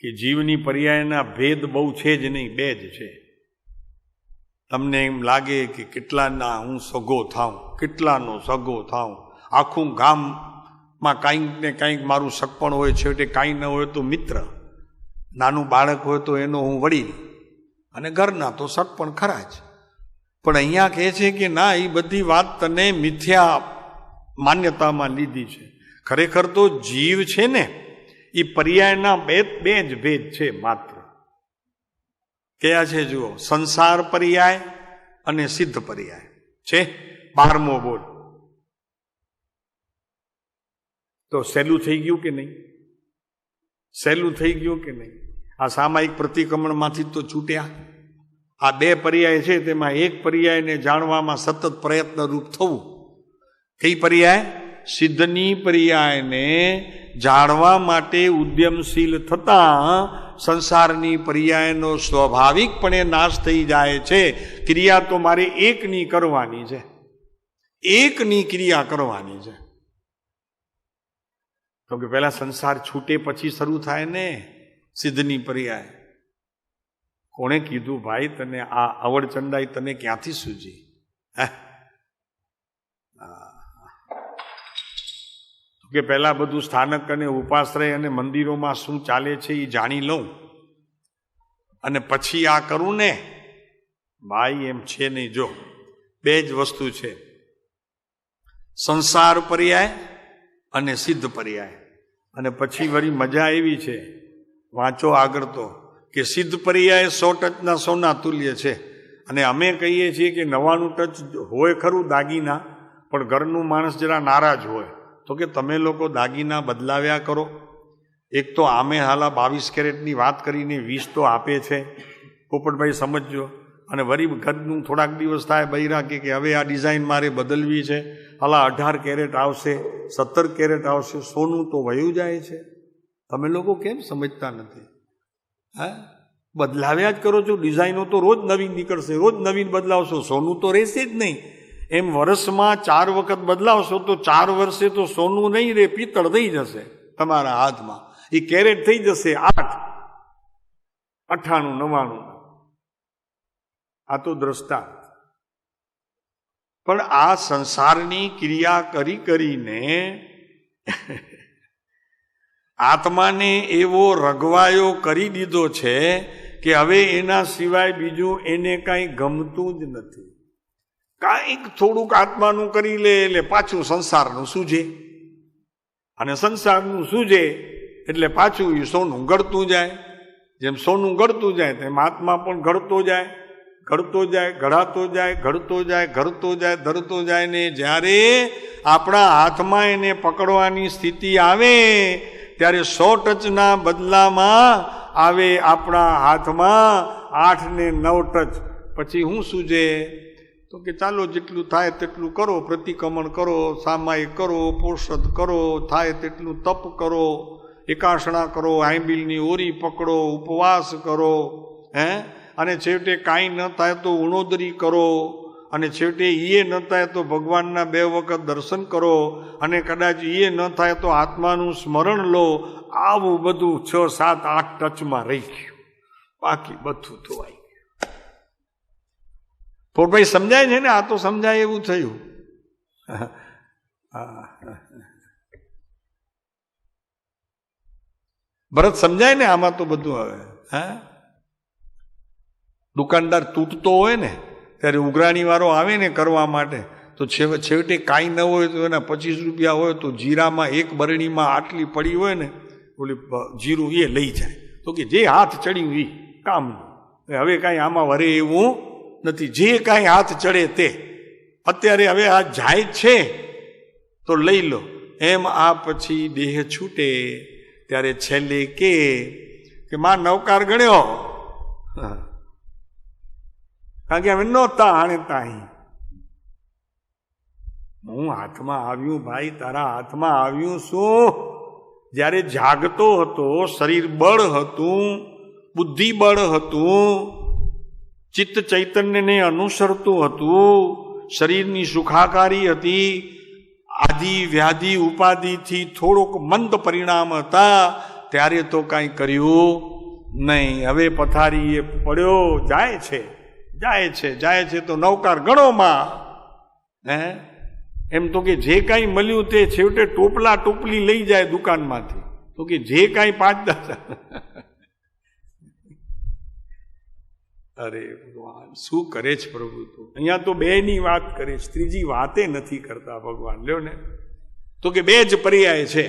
કે જીવની પર્યાયના ભેદ બહુ છે જ નહીં, બે જ છે. તમને એમ લાગે કે કેટલાના હું સગો થાઉં, કેટલાનો સગો થાઉં, આખું ગામમાં કાંઈક ને કાંઈક મારું સગપણ હોય, છેવટે કાંઈ ન હોય તો મિત્ર, નાનું બાળક હોય તો એનો હું વડીલ, અને ઘરના તો સગપણ ખરા જ. પણ અહીંયા કહે છે કે ના, એ બધી વાત તને મિથ્યા માન્યતામાં લીધી છે. ખરેખર તો જીવ છે ને એ પર્યાયના બે જ ભેદ છે માત્ર. કયા છે જુઓ, સંસાર પર્યાય અને સિદ્ધ પર્યાય છે. 12મો બોલ તો સહેલું થઈ ગયું કે નહીં? સહેલું થઈ ગયું કે નહીં? આ સામાયિક પ્રતિક્રમણમાંથી તો છૂટ્યા. આ 2 પર્યાય છે, તેમાં એક પર્યાયને જાણવામાં સતત પ્રયત્નરૂપ થવું. કઈ પર્યાય? સિદ્ધની પર્યાયને જાણવા માટે ઉદ્યમશીલ થતા સંસારની પર્યાયનો સ્વાભાવિકપણે નાશ થઈ જાય છે. ક્રિયા તો મારે એકની કરવાની છે, એકની ક્રિયા કરવાની છે. તો કે પહેલા સંસાર છૂટે પછી શરૂ થાય ને સિદ્ધની પર્યાય. કોણે કીધું ભાઈ તને આ અવળચંડાઈ તને ક્યાંથી સૂજી? કે પહેલા બધું સ્થાનક અને ઉપાશ્રય અને મંદિરોમાં શું ચાલે છે એ જાણી લઉં અને પછી આ કરું ને. ભાઈ એમ છે નહીં. જો બે જ વસ્તુ છે, સંસાર પર્યાય અને સિદ્ધ પર્યાય. અને પછી વળી મજા એવી છે, વાંચો આગળ તો, કે સિદ્ધ પર્યાય 100 ટચના સોના તુલ્ય છે. અને અમે કહીએ છીએ કે 99 ટચ હોય ખરું દાગીના, પણ ઘરનું માણસ જરા નારાજ હોય તો કે તમે લોકો દાગીના બદલાવ્યા કરો. એક તો આમે હાલા 22 કેરેટની વાત કરીને 20 તો આપે છે. પોપટભાઈ સમજજો. અને વળી ઘરનું થોડાક દિવસ થાય બૈરા કે હવે આ ડિઝાઇન મારે બદલવી છે, હાલા 18 કેરેટ આવશે, 17 કેરેટ આવશે. સોનું તો વયું જાય છે. તમે લોકો કેમ સમજતા નથી? હા, બદલાવ્યા જ કરો છો. ડિઝાઇનો તો રોજ નવીન નીકળશે, રોજ નવીન બદલાવશો, સોનું તો રહેશે જ નહીં. એમ વર્ષમાં 4 વખત બદલાવશો તો 4 વર્ષે તો સોનું નહીં રે, પિત્તળ થઈ જશે તમારા હાથમાં. એ કેરેટ થઈ જશે 8, 98, 99. આ તો દ્રષ્ટાંત. પણ આ સંસારની ક્રિયા કરી કરીને આત્માને એવો રગવાયો કરી દીધો છે કે હવે એના સિવાય બીજું એને કાંઈ ગમતું જ નથી. કાંઈક થોડુંક આત્માનું કરી લે એટલે પાછું સંસારનું સૂજે, અને સંસારનું સૂજે એટલે પાછું એ સોનું ગળતું જાય. જેમ સોનું ગળતું જાય તેમ આત્મા પણ ગળતો જાય, ઘડતો જાય, ઘડાતો જાય, ઘડતો જાય, ઘડતો જાય, ધરતો જાય. ને જ્યારે આપણા હાથમાં એને પકડવાની સ્થિતિ આવે ત્યારે 100 ટચના બદલામાં આવે આપણા હાથમાં 8 ને 9 ટચ. પછી હું સૂજે? તો કે ચાલો જેટલું થાય તેટલું કરો, પ્રતિક્રમણ કરો, સામાયિક કરો, પોષદ કરો, થાય તેટલું તપ કરો, એકાસણા કરો, આંબીલની ઓરી પકડો, ઉપવાસ કરો, અને છેવટે કાંઈ ન થાય તો ઉણોદરી કરો, અને છેવટે એ ન થાય તો ભગવાનના 2 વખત દર્શન કરો, અને કદાચ એ ન થાય તો આત્માનું સ્મરણ લો. આવું બધું 6, 7, 8 ટચમાં રહી ગયું, બાકી બધું ધોવાઈ ગયું. પોરભાઈ સમજાય છે ને? આ તો સમજાય એવું થયું. ભરત સમજાય ને આમાં તો બધું. હવે દુકાનદાર તૂટતો હોય ને ત્યારે ઉઘરાણી વાળો આવે ને કરવા માટે, તો છેવટે કાંઈ ન હોય તો એના 25 રૂપિયા હોય તો જીરામાં 1 બરણીમાં આટલી પડી હોય ને ઓલી જીરું એ લઈ જાય. તો કે જે હાથ ચડ્યું એ કામનું. હવે કાંઈ આમાં વરે એવું નથી. જે કાંઈ હાથ ચડે તે અત્યારે હવે આ જાય છે તો લઈ લો. એમ આ પછી દેહ છૂટે ત્યારે છેલ્લે કે માં નવકાર ગણ્યો, કારણ કે હવે નહોતા આણે તાહી. હું હાથમાં આવ્યું ભાઈ, તારા હાથમાં આવ્યું શું? જ્યારે જાગતો હતો, શરીર બળ હતું, બુદ્ધિ બળ હતું, ચિત્ત ચૈતન્યને અનુસરતું હતું, શરીરની સુખાકારી હતી, આદિ વ્યાધિ ઉપાધિથી થોડોક મંદ પરિણામ હતા, ત્યારે તો કાંઈ કર્યું નહીં. હવે પથારીએ પડ્યો, જાય છે તો નવકાર ગણોમાં. એમ તો કે જે કાંઈ મળ્યું તે છેવટે ટોપલા ટોપલી લઈ જાય દુકાનમાંથી. તો કે જે કાંઈ 5-10. અરે ભગવાન શું કરે છે પ્રભુ! તો અહીંયા તો 2 ની વાત કરે છે, ત્રીજી વાતે નથી કરતા ભગવાન. લ્યો ને, તો કે 2 જ પર્યાય છે.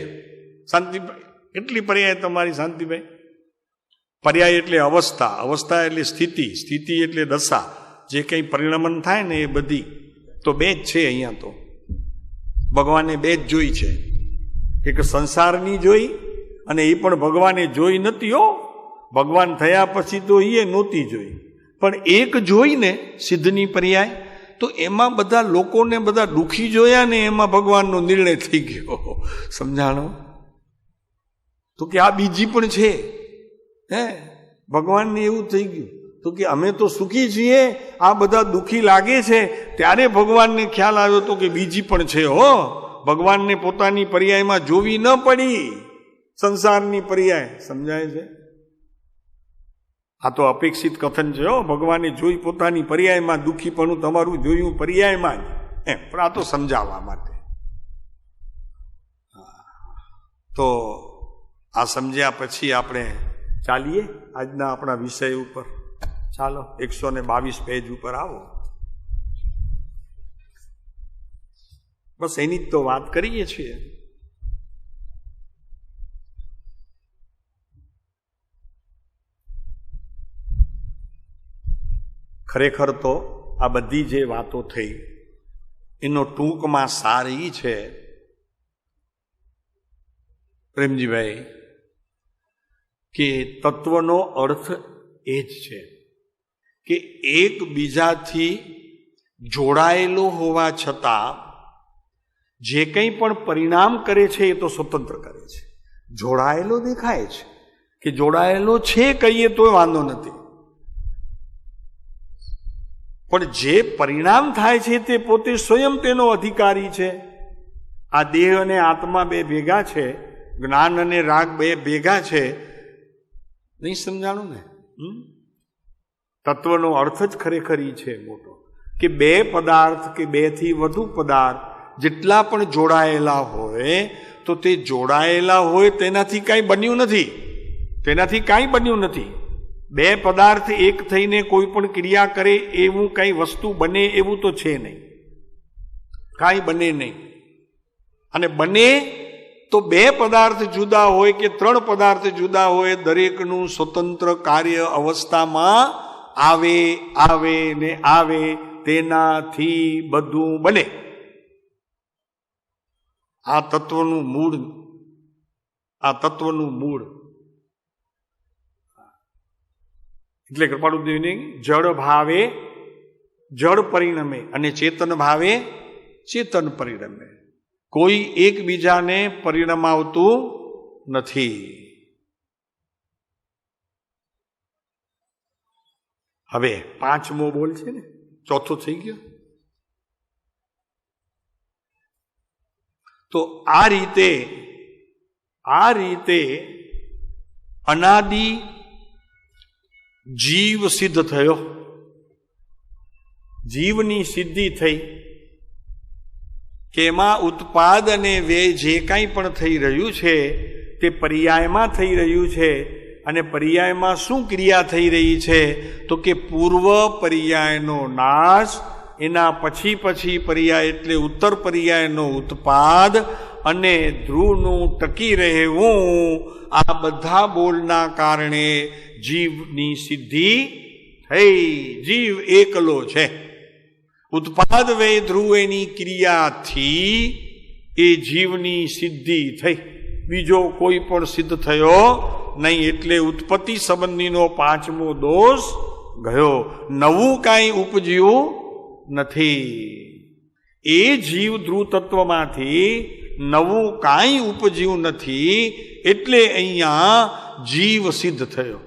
શાંતિભાઈ, કેટલી પર્યાય તમારી શાંતિભાઈ? પર્યાય એટલે અવસ્થા, અવસ્થા એટલે સ્થિતિ, સ્થિતિ એટલે દશા. જે કંઈ પરિણમન થાય ને એ બધી તો 2 જ છે અહીંયા. તો ભગવાને 2 જ જોઈ છે. એક સંસારની જોઈ, અને એ પણ ભગવાને જોઈ નથી હો. ભગવાન થયા પછી તો એ નહોતી જોઈ, પણ એક જોઈને સિદ્ધની પર્યાય, તો એમાં બધા લોકોને બધા દુઃખી જોયા ને એમાં ભગવાનનો નિર્ણય થઈ ગયો. સમજાણો? તો કે આ બીજી પણ છે. ભગવાનને એવું થઈ ગયું તો કે અમે તો સુખી છીએ, આ બધા દુઃખી લાગે છે. ત્યારે ભગવાનને ખ્યાલ આવ્યો તો કે બીજી પણ છે હો. ભગવાનને પોતાની પર્યાયમાં જોવી ન પડી, સંસારની પર્યાય. સમજાય છે? આ તો અપેક્ષિત કથન છે. ભગવાને જોઈ પોતાની પર્યાયમાં, દુઃખીપણું તમારું જોયું પર્યાયમાં જ, પણ આ તો સમજાવવા માટે. તો આ સમજ્યા પછી આપણે ચાલીએ આજના આપણા વિષય ઉપર. ચાલો 122 પેજ ઉપર આવો. બસ એની જ તો વાત કરીએ છીએ. ખરેખર તો આ બધી જે વાતો થઈ એનો ટૂંકમાં સાર એ છે પ્રેમજીભાઈ કે તત્વનો અર્થ એ જ છે કે એકબીજાથી જોડાયેલો હોવા છતાં જે કંઈ પણ પરિણામ કરે છે એ તો સ્વતંત્ર કરે છે. જોડાયેલો દેખાય છે કે જોડાયેલો છે કહીએ તો વાંધો નથી, પણ જે પરિણામ થાય છે તે પોતે સ્વયં તેનો અધિકારી છે. આ દેહ અને આત્મા બે ભેગા છે, જ્ઞાન અને રાગ બે ભેગા છે. નહીં સમજાણું ને? તત્વનો અર્થ જ ખરેખર ઈ છે મોટો કે બે પદાર્થ કે બે થી વધુ પદાર્થ જેટલા પણ જોડાયેલા હોય તો તે જોડાયેલા હોય તેનાથી કાંઈ બન્યું નથી, તેનાથી કાંઈ બન્યું નથી. બે પદાર્થ એક થઈને કોઈ પણ ક્રિયા કરે એવું કઈ વસ્તુ બને એવું તો છે નહીં, કાંઈ બને નહીં. અને બને તો બે પદાર્થ જુદા હોય કે ત્રણ પદાર્થ જુદા હોય, દરેકનું સ્વતંત્ર કાર્ય અવસ્થામાં આવે આવે ને આવે, તેનાથી બધું બને. આ તત્વનું મૂળ, આ તત્વનું મૂળ. એટલે કૃપાળુદેવને જળ ભાવે જળ પરિણમે અને ચેતન ભાવે ચેતન પરિણમે. કોઈ એકબીજાને પરિણમાવતું નથી. હવે 5મો બોલ છે ને, ચોથો થઈ ગયો. તો આ રીતે અનાદિ જીવ સિદ્ધ થયો, જીવની સિદ્ધિ થઈ કે એમાં ઉત્પાદ અને વ્યય જે કાંઈ પણ થઈ રહ્યું છે તે પર્યાયમાં થઈ રહ્યું છે. અને પર્યાયમાં શું ક્રિયા થઈ રહી છે તો કે પૂર્વ પર્યાયનો નાશ, એના પછી પર્યાય એટલે ઉત્તર પર્યાયનો ઉત્પાદ અને ધ્રુવનું ટકી રહેવું. આ બધા બોલના કારણે જીવની સિદ્ધિ થઈ. જીવ એકલો છે. ઉત્પાદ વ્યય ધ્રુવ એની ક્રિયાથી એ જીવની સિદ્ધિ થઈ, બીજો કોઈ પણ સિદ્ધ થયો નહીં. એટલે ઉત્પત્તિ સંબંધીનો 5મો દોષ ગયો. નવું કાંઈ ઉપજ્યું નથી. એ જીવ ધ્રુવ તત્વમાંથી નવું કાંઈ ઉપજ્યું નથી, એટલે અહીંયા જીવ સિદ્ધ થયો.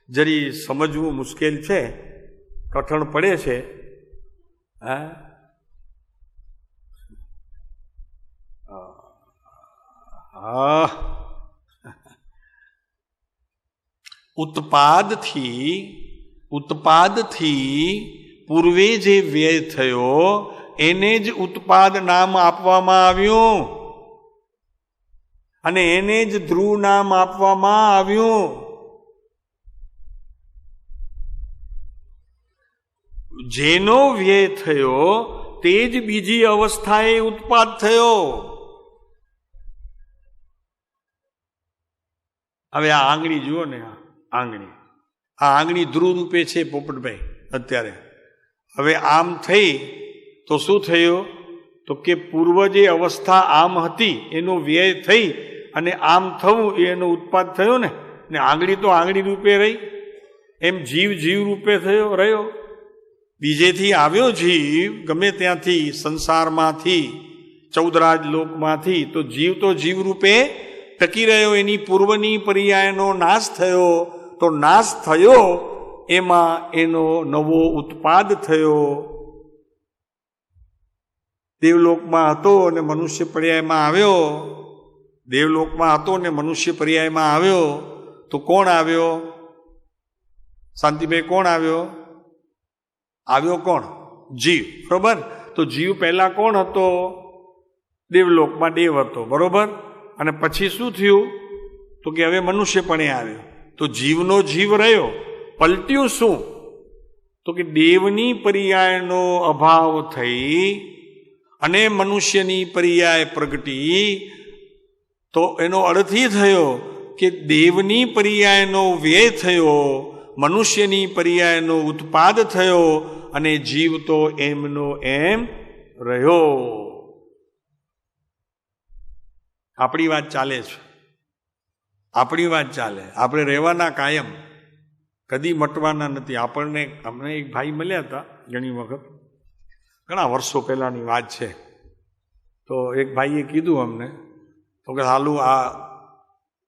જરી સમજવું મુશ્કેલ છે, કઠણ પડે છે. ઉત્પાદથી પૂર્વે જે વ્યય થયો એને જ ઉત્પાદ નામ આપવામાં આવ્યું અને એને જ ધ્રુવ નામ આપવામાં આવ્યું. જેનો વ્યય થયો તે જ બીજી અવસ્થાએ ઉત્પાદ થયો. હવે આ આંગળી જુઓ ને, આ આંગળી ધ્રુવ રૂપે છે પોપટભાઈ અત્યારે. હવે આમ થઈ તો શું થયું તો કે પૂર્વ જે અવસ્થા આમ હતી એનો વ્યય થઈ અને આમ થવું એનો ઉત્પાદ થયો ને. આંગળી તો આંગળી રૂપે રહી, એમ જીવ જીવ રૂપે રહ્યો. બીજેથી આવ્યો જીવ ગમે ત્યાંથી, સંસારમાંથી, 14 રાજ લોકમાંથી, તો જીવ રૂપે ટકી રહ્યો. એની પૂર્વની પર્યાયનો નાશ થયો, તો નાશ થયો એમાં એનો નવો ઉત્પાદ થયો. દેવલોકમાં હતો અને મનુષ્ય પર્યાયમાં આવ્યો. દેવલોકમાં હતો ને મનુષ્ય પર્યાયમાં આવ્યો તો કોણ આવ્યો? શાંતિભાઈ, કોણ આવ્યો? આવ્યો કોણ? જીવ. બરોબર. તો જીવ પહેલા કોણ હતો? દેવલોકમાં દેવ હતો. બરોબર. અને પછી શું થયું? તો કે હવે મનુષ્યપણે આવ્યો. તો જીવનો જીવ રહ્યો, પલટ્યું શું? તો કે દેવની પર્યાયનો અભાવ થઈ અને મનુષ્યની પર્યાય પ્રગટી. તો એનો અર્થ એ થયો કે દેવની પર્યાયનો વ્યય થયો, મનુષ્યની પર્યાયનો ઉત્પાદ થયો અને જીવ તો એમનો એમ રહ્યો. આપણી વાત ચાલે છે, આપણી વાત ચાલે. આપણે રહેવાના કાયમ, કદી મટવાના નથી. અમને એક ભાઈ મળ્યા હતા ઘણી વખત, ઘણા વર્ષો પહેલાની વાત છે. તો એક ભાઈએ કીધું અમને, તો કે હાલું આ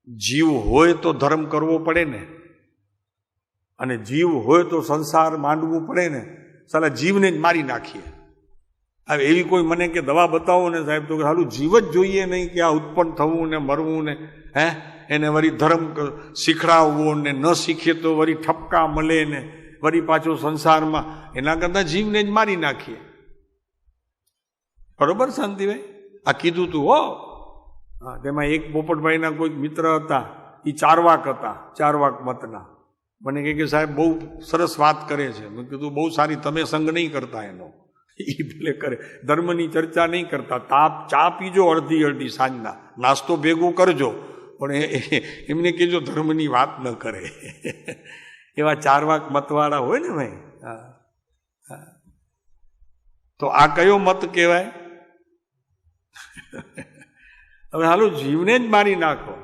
જીવ હોય તો ધર્મ કરવો પડે ને, અને જીવ હોય તો સંસાર માંડવું પડે ને, સાલા જીવને જ મારી નાખીએ. હવે એવી કોઈ મને કે દવા બતાવો ને સાહેબ, તો કે હાલું જીવ જ જોઈએ નહીં કે આ ઉત્પન્ન થવું ને મરવું ને, એને વળી ધર્મ શીખડાવવો ને, ન શીખીએ તો વળી ઠપકા મળે ને, વળી પાછો સંસારમાં, એના કરતાં જીવને જ મારી નાખીએ. બરોબર શાંતિભાઈ? આ કીધું તું હો. હા, તેમાં એક પોપટભાઈના કોઈક મિત્ર હતા, એ ચારવાક હતા, ચારવાક મતના. મને કહે કે સાહેબ બહુ સરસ વાત કરે છે. મેં કીધું બહુ સારી, તમે સંગ નહીં કરતા એનો, એ ભલે કરે, ધર્મની ચર્ચા નહીં કરતા. ચા પીજો અડધી અડધી સાંજના, નાસ્તો ભેગું કરજો, પણ એમને કહેજો ધર્મની વાત ન કરે. એવા ચારવાક મતવાળા હોય ને ભાઈ. તો આ કયો મત કહેવાય? હવે હાલું જીવને જ મારી નાખો.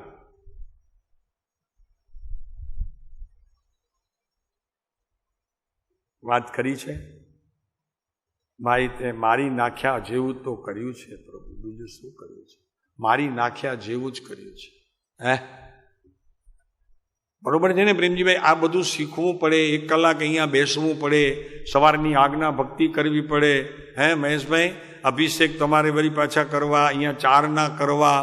વાત કરી છે ભાઈ, તે મારી નાખ્યા જેવું તો કર્યું છે પ્રભુ, બીજું શું કર્યું છે? મારી નાખ્યા જેવું જ કર્યું છે. બરોબર છે ને પ્રેમજીભાઈ? આ બધું શીખવું પડે, 1 કલાક અહીંયા બેસવું પડે, સવારની આજ્ઞા ભક્તિ કરવી પડે. મહેશભાઈ, અભિષેક તમારે વળી પાછા કરવા, અહીંયા 4 ના કરવા,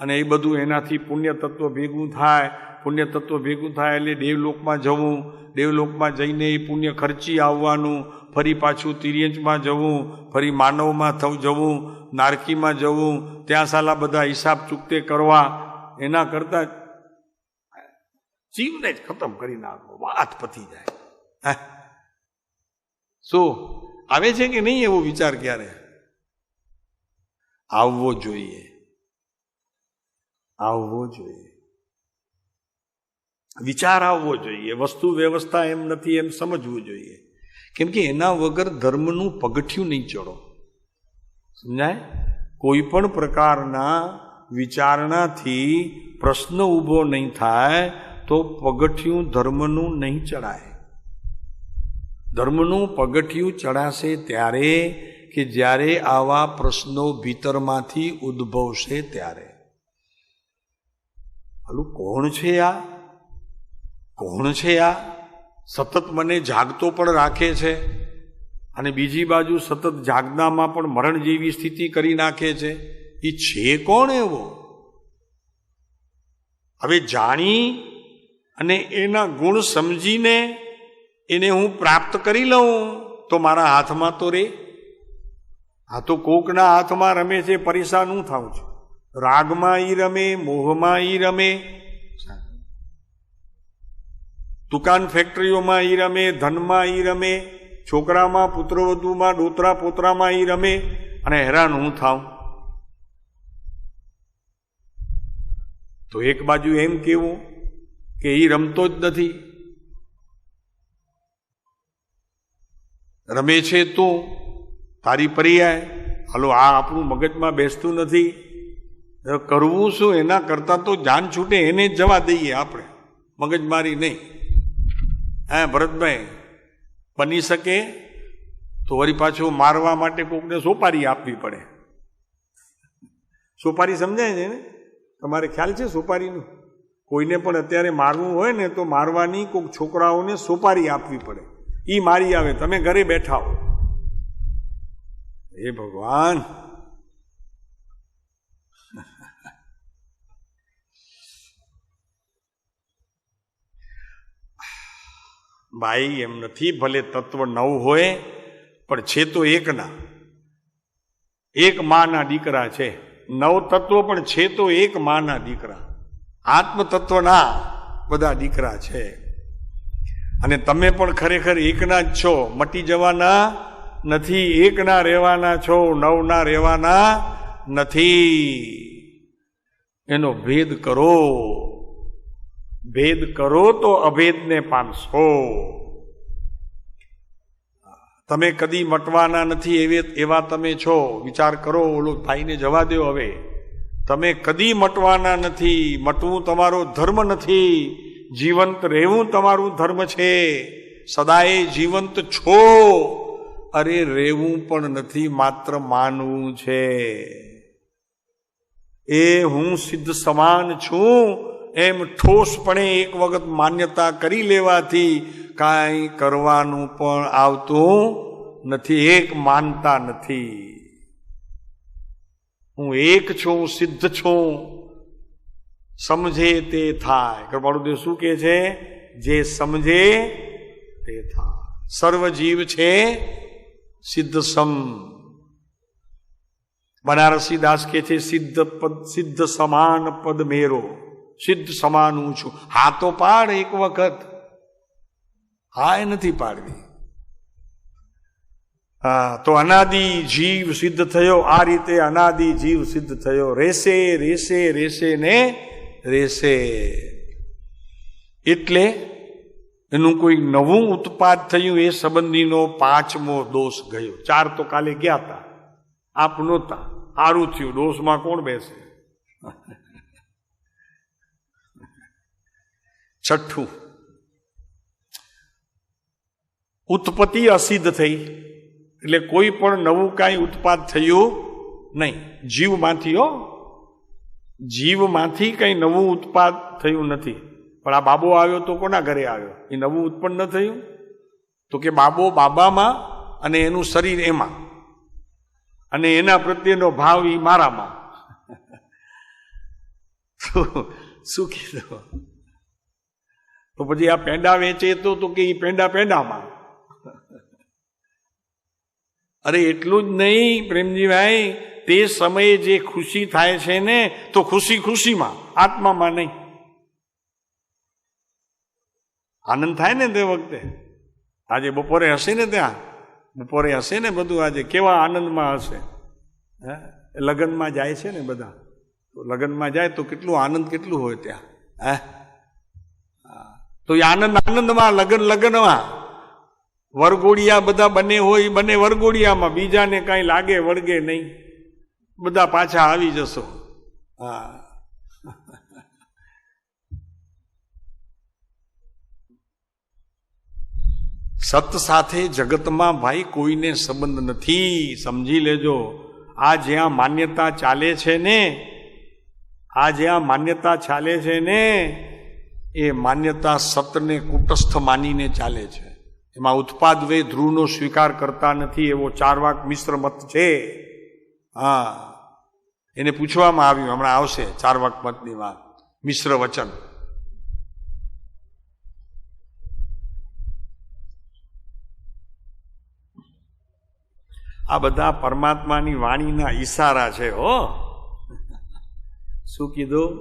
અને એ બધું એનાથી પુણ્ય તત્વ ભેગું થાય. પુણ્ય તત્વ ભેગું થાય એટલે દેવલોકમાં જવું, દેવલોકમાં જઈને એ પુણ્ય ખર્ચી આવવાનું, ફરી પાછું તિર્યંચમાં જવું, ફરી માનવમાં જવું, નારકીમાં જવું, ત્યાં સાલા બધા હિસાબ ચૂકતે કરવા. એના કરતાં જીવને જ ખતમ કરી નાખો, વાત પતી જાય. શું આવે છે કે નહીં એવો વિચાર ક્યારે આવવો જોઈએ? આવવો જોઈએ, વિચાર આવવો જોઈએ. વસ્તુ વ્યવસ્થા એમ નથી એમ સમજવું જોઈએ. કેમ કે એના વગર ધર્મનું પગથિયું નહીં ચડો. સમજાય? કોઈ પણ પ્રકારના વિચારણાથી પ્રશ્ન ઊભો નહીં થાય તો પગથિયું ધર્મનું નહીં ચડાય. ધર્મનું પગથિયું ચડાશે ત્યારે કે જ્યારે આવા પ્રશ્નો ભીતરમાંથી ઉદ્ભવશે ત્યારે. હાલું કોણ છે આ? કોણ છે આ? સતત મને જાગતો પણ રાખે છે, અને બીજી બાજુ સતત જાગનામાં પણ મરણ જેવી સ્થિતિ કરી નાખે છે. એ છે કોણ એવો? હવે જાણી અને એના ગુણ સમજીને એને હું પ્રાપ્ત કરી લઉં તો મારા હાથમાં તો રે. આ તો કોકના હાથમાં રમે છે, પરેશાન હું થાઉં છું. રાગમાં ઈ રમે, મોહમાં ઈ રમે, દુકાન ફેક્ટરીઓમાં ઈ રમે, ધનમાં ઈ રમે, છોકરામાં, પુત્રવધુમાં, ડોતરા પોતરામાં ઈ રમે, અને હેરાન હું થાઉં. તો એક બાજુ એમ કેવું કે ઈ રમતો જ નથી, રમે છે તું, તારી પર્યાય. હાલો, આ આપણું મગજમાં બેસતું નથી. કરવું શું? એના કરતાં તો જાન છૂટે એને જ જવા દઈએ આપણે, મગજમારી નહીં. ભરતભાઈ, બની શકે તો વળી પાછું મારવા માટે કોકને સોપારી આપવી પડે. સોપારી સમજાય છે ને? તમારે ખ્યાલ છે સોપારીનું? કોઈને પણ અત્યારે મારવું હોય ને તો મારવાની કોઈક છોકરાઓને સોપારી આપવી પડે. એ મારી આવે, તમે ઘરે બેઠા હો. એ ભગવાન! ભાઈ એમ નથી, ભલે તત્વ 9 હોય પણ છે તો એકના, એક માના દીકરા છે. 9 તત્વો પણ છે તો એક માના દીકરા, આત્મ તત્વના બધા દીકરા છે. અને તમે પણ ખરેખર એકના જ છો, મટી જવાના નથી, એકના રહેવાના છો, 9ના રહેવાના નથી. એનો ભેદ કરો, ભેદ કરો તો અભેદને પામશો. તમે કદી મટવાના નથી એવા તમે છો. વિચાર કરો, ઓલો ભાઈને જવા દો. હવે તમે કદી મટવાના નથી, મટવું તમારો ધર્મ નથી, જીવંત રહેવું તમારું ધર્મ છે. સદાય જીવંત છો. અરે રહેવું પણ નથી, માત્ર માનવું છે. એ હું સિદ્ધ સમાન છું એમ ઠોસપણે એક વખત માન્યતા કરી લેવાથી કાંઈ કરવાનું પણ આવતું નથી. એક માનતા નથી. હું એક છું, સિદ્ધ છું, સમજે તે થાય. કૃપાળુદેવ શું કહે છે? જે સમજે તે થાય. સર્વ જીવ છે સિદ્ધ સમ. બનારસી દાસ કહે છે સિદ્ધ સમાન પદ મેરો. સિદ્ધ સમાન હું છું. હા તો પાડ એક વખત. હા એ નથી પાડવી. હા તો અનાદિ જીવ સિદ્ધ થયો. આ રીતે અનાદિ જીવ સિદ્ધ થયો. રેસે રેસે રેસે ને રેસે. એટલે એનું કોઈ નવું ઉત્પાદ થયું એ સંબંધીનો 5મો દોષ ગયો. 4 તો કાલે ગયા હતા, આપ નહોતા. સારું થયું, દોષમાં કોણ બેસે. 6, ઉત્પત્તિ અસિદ્ધ થઈ. એટલે કોઈ પણ નવું કાંઈ ઉત્પાદ થયું નહીં જીવમાંથી. જીવમાંથી કંઈ નવું ઉત્પાદ થયું નથી. પણ આ બાબો આવ્યો તો કોના ઘરે આવ્યો? એ નવું ઉત્પન્ન ન થયું? તો કે બાબો બાબામાં અને એનું શરીર એમાં, અને એના પ્રત્યેનો ભાવ એ મારામાં. શું કીધું? તો પછી આ પેંડા વેચે તો કે એ પેંડામાં. અરે એટલું જ નહીં પ્રેમજીભાઈ, તે સમયે જે ખુશી થાય છે ને, તો ખુશીમાં, આત્મામાં નહીં. આનંદ થાય ને તે વખતે. આજે બપોરે હશે ને, ત્યાં બપોરે હશે ને બધું. આજે કેવા આનંદમાં હશે. લગ્નમાં જાય છે ને બધા, તો લગ્નમાં જાય તો કેટલું આનંદ કેટલું હોય ત્યાં. તો એ આનંદમાં, લગ્નમાં વરઘોડિયા બધા બને હોય, બને વરઘોડિયામાં. બીજાને કાંઈ લાગે વળગે નહીં, બધા પાછા આવી જશો. હા સત સાથે જગતમાં ભાઈ કોઈને સંબંધ નથી. સમજી લેજો. આ જ્યાં માન્યતા ચાલે છે ને, એ માન્યતા સતને કુટસ્થ માનીને ચાલે છે. એમાં ઉત્પાદ વે ધ્રુવનો સ્વીકાર કરતા નથી. એવો 4 વાક મિશ્ર મત છે. હા, એને પૂછવામાં આવ્યું, હમણાં આવશે 4 વાક મતની વાત, મિશ્ર વચન. આ બધા પરમાત્માની વાણીના ઈશારા છે. શું કીધું?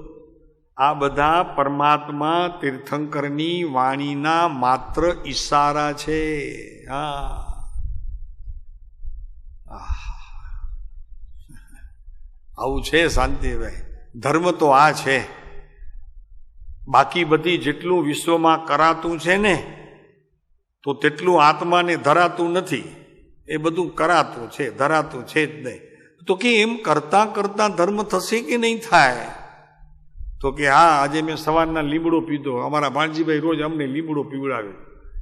આ બધા પરમાત્મા તીર્થંકરની વાણીના માત્ર ઈશારા છે. આવું છે શાંતિભાઈ. ધર્મ તો આ છે. બાકી બધી જેટલું વિશ્વમાં કરાતું છે ને, તો તેટલું આત્માને ધરાતું નથી. એ બધું કરાતું છે, ધરાતું છે જ નહીં. તો કે એમ કરતા કરતા ધર્મ થશે કે નહીં થાય? તો કે હા, આજે મેં સવારના લીમડો પીધો. અમારા ભાણજીભાઈ રોજ અમને લીમડો પીવડાવે.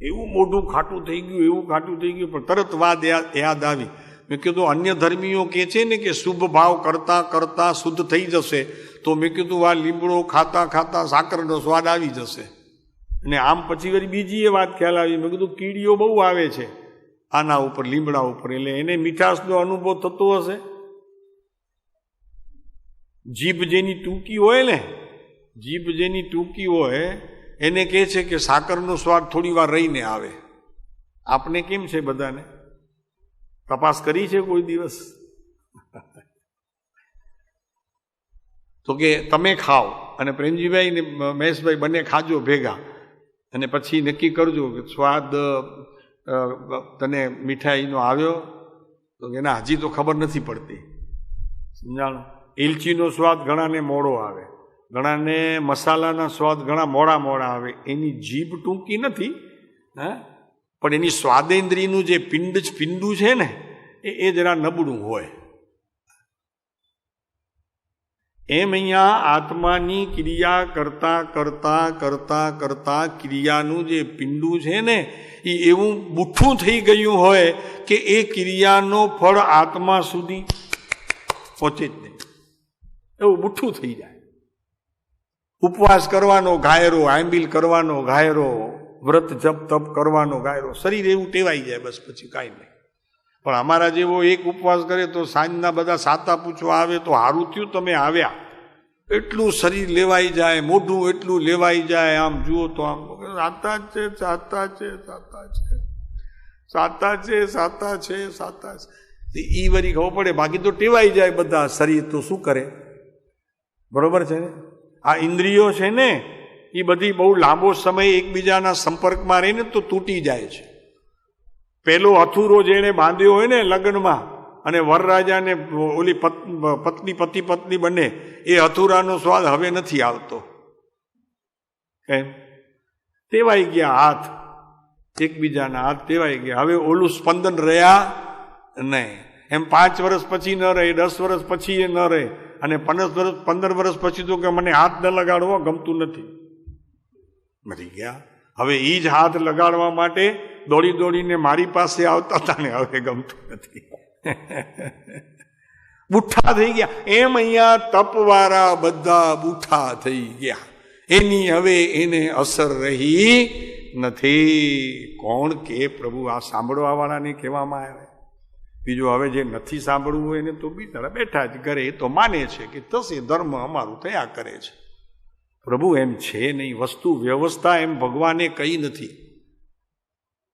એવું મોઢું ખાટું થઈ ગયું, એવું ખાટું થઈ ગયું, પણ તરત વાત યાદ આવી. મેં કીધું અન્ય ધર્મીઓ કહે છે ને કે શુભ ભાવ કરતા કરતા શુદ્ધ થઈ જશે. તો મેં કીધું આ લીમડો ખાતા ખાતા સાકરનો સ્વાદ આવી જશે. અને આમ પછી વળી બીજી એ વાત ખ્યાલ આવી. મેં કીધું કીડીઓ બહુ આવે છે આના ઉપર, લીમડા ઉપર, એટલે એને મીઠાશનો અનુભવ થતો હશે. જીભ જેની ટૂંકી હોય ને, જીભ જેની ટૂંકી હોય એને કહે છે કે સાકરનો સ્વાદ થોડી વાર રહીને આવે. આપને કેમ છે બધાને? તપાસ કરી છે કોઈ દિવસ? તો કે તમે ખાઓ અને પ્રેમજીભાઈ ને મહેશભાઈ બંને ખાજો ભેગા, અને પછી નક્કી કરજો કે સ્વાદ તને મીઠાઈનો આવ્યો તો એના હજી તો ખબર નથી પડતી. સમજાણો? ઇલચીનો સ્વાદ ઘણાને મોડો આવે, ઘણાને મસાલાના સ્વાદ ઘણા મોડા આવે. એની જીભ ટૂંકી નથી, હા, પણ એની સ્વાદેન્દ્રિયનું જે પિંડું છે ને એ જરા નબળું હોય. એમ અહીંયા આત્માની ક્રિયા કરતા કરતા કરતા કરતા ક્રિયાનું જે પિંડું છે ને એ એવું બુઠ્ઠું થઈ ગયું હોય કે એ ક્રિયાનો ફળ આત્મા સુધી પહોંચે જ નહીં, એવું બુઠ્ઠું થઈ જાય. ઉપવાસ કરવાનો ઘાયરો, આંબીલ કરવાનો ઘાયરો, વ્રત જપ તપ કરવાનો ઘાયરો, શરીર એવું ટેવાઈ જાય, બસ પછી કાંઈ નહીં. પણ અમારા જેવો એક ઉપવાસ કરે તો સાંજના બધા સાતા પૂછવા આવે તો હારું થયું તમે આવ્યા. એટલું શરીર લેવાઈ જાય, મોઢું એટલું લેવાઈ જાય, આમ જુઓ તો આમ સાતા છે સાતા છે સાતા છે સાતા છે સાતા છે સાતા છે. એ વરી ખબર પડે, બાકી તો ટેવાઈ જાય બધા. શરીર તો શું કરે? બરોબર છે ને? આ ઇન્દ્રિયો છે ને એ બધી બહુ લાંબો સમય એકબીજાના સંપર્કમાં રહીને તો તૂટી જાય છે. પેલો હથુરો જેને બાંધ્યો હોય ને લગ્નમાં, અને વરરાજાને ઓલી પત્ની પતિ બને, એ હથુરાનો સ્વાદ હવે નથી આવતો. કેમ? તેવાઈ ગયા હાથ, એકબીજાના હાથ તેવાઈ ગયા. હવે ઓલું સ્પંદન રહ્યા નહીં. એમ 5 વર્ષ પછી ન રહે, 10 વર્ષ પછી એ ન રહે, અને 15 વર્ષ પછી તો કે મને હાથ ન લગાડવો ગમતું નથી, મરી ગયા. હવે એ જ હાથ લગાડવા માટે દોડી દોડીને મારી પાસે આવતા હતા ને હવે ગમતું નથી. બુઠ્ઠા થઈ ગયા. એમ અહીંયા તપવાળા બધા બુઠ્ઠા થઈ ગયા. એની હવે એને અસર રહી નથી. કોણ કે પ્રભુ? આ સાંભળવા વાળાને કહેવામાં આવે. બીજું હવે જે નથી સાંભળવું હોય એને તો બિચારા બેઠા જ કરે, એ તો માને છે કે થશે, ધર્મ અમારું થયા કરે છે. પ્રભુ એમ છે નહીં. વસ્તુ વ્યવસ્થા એમ ભગવાને કહી નથી.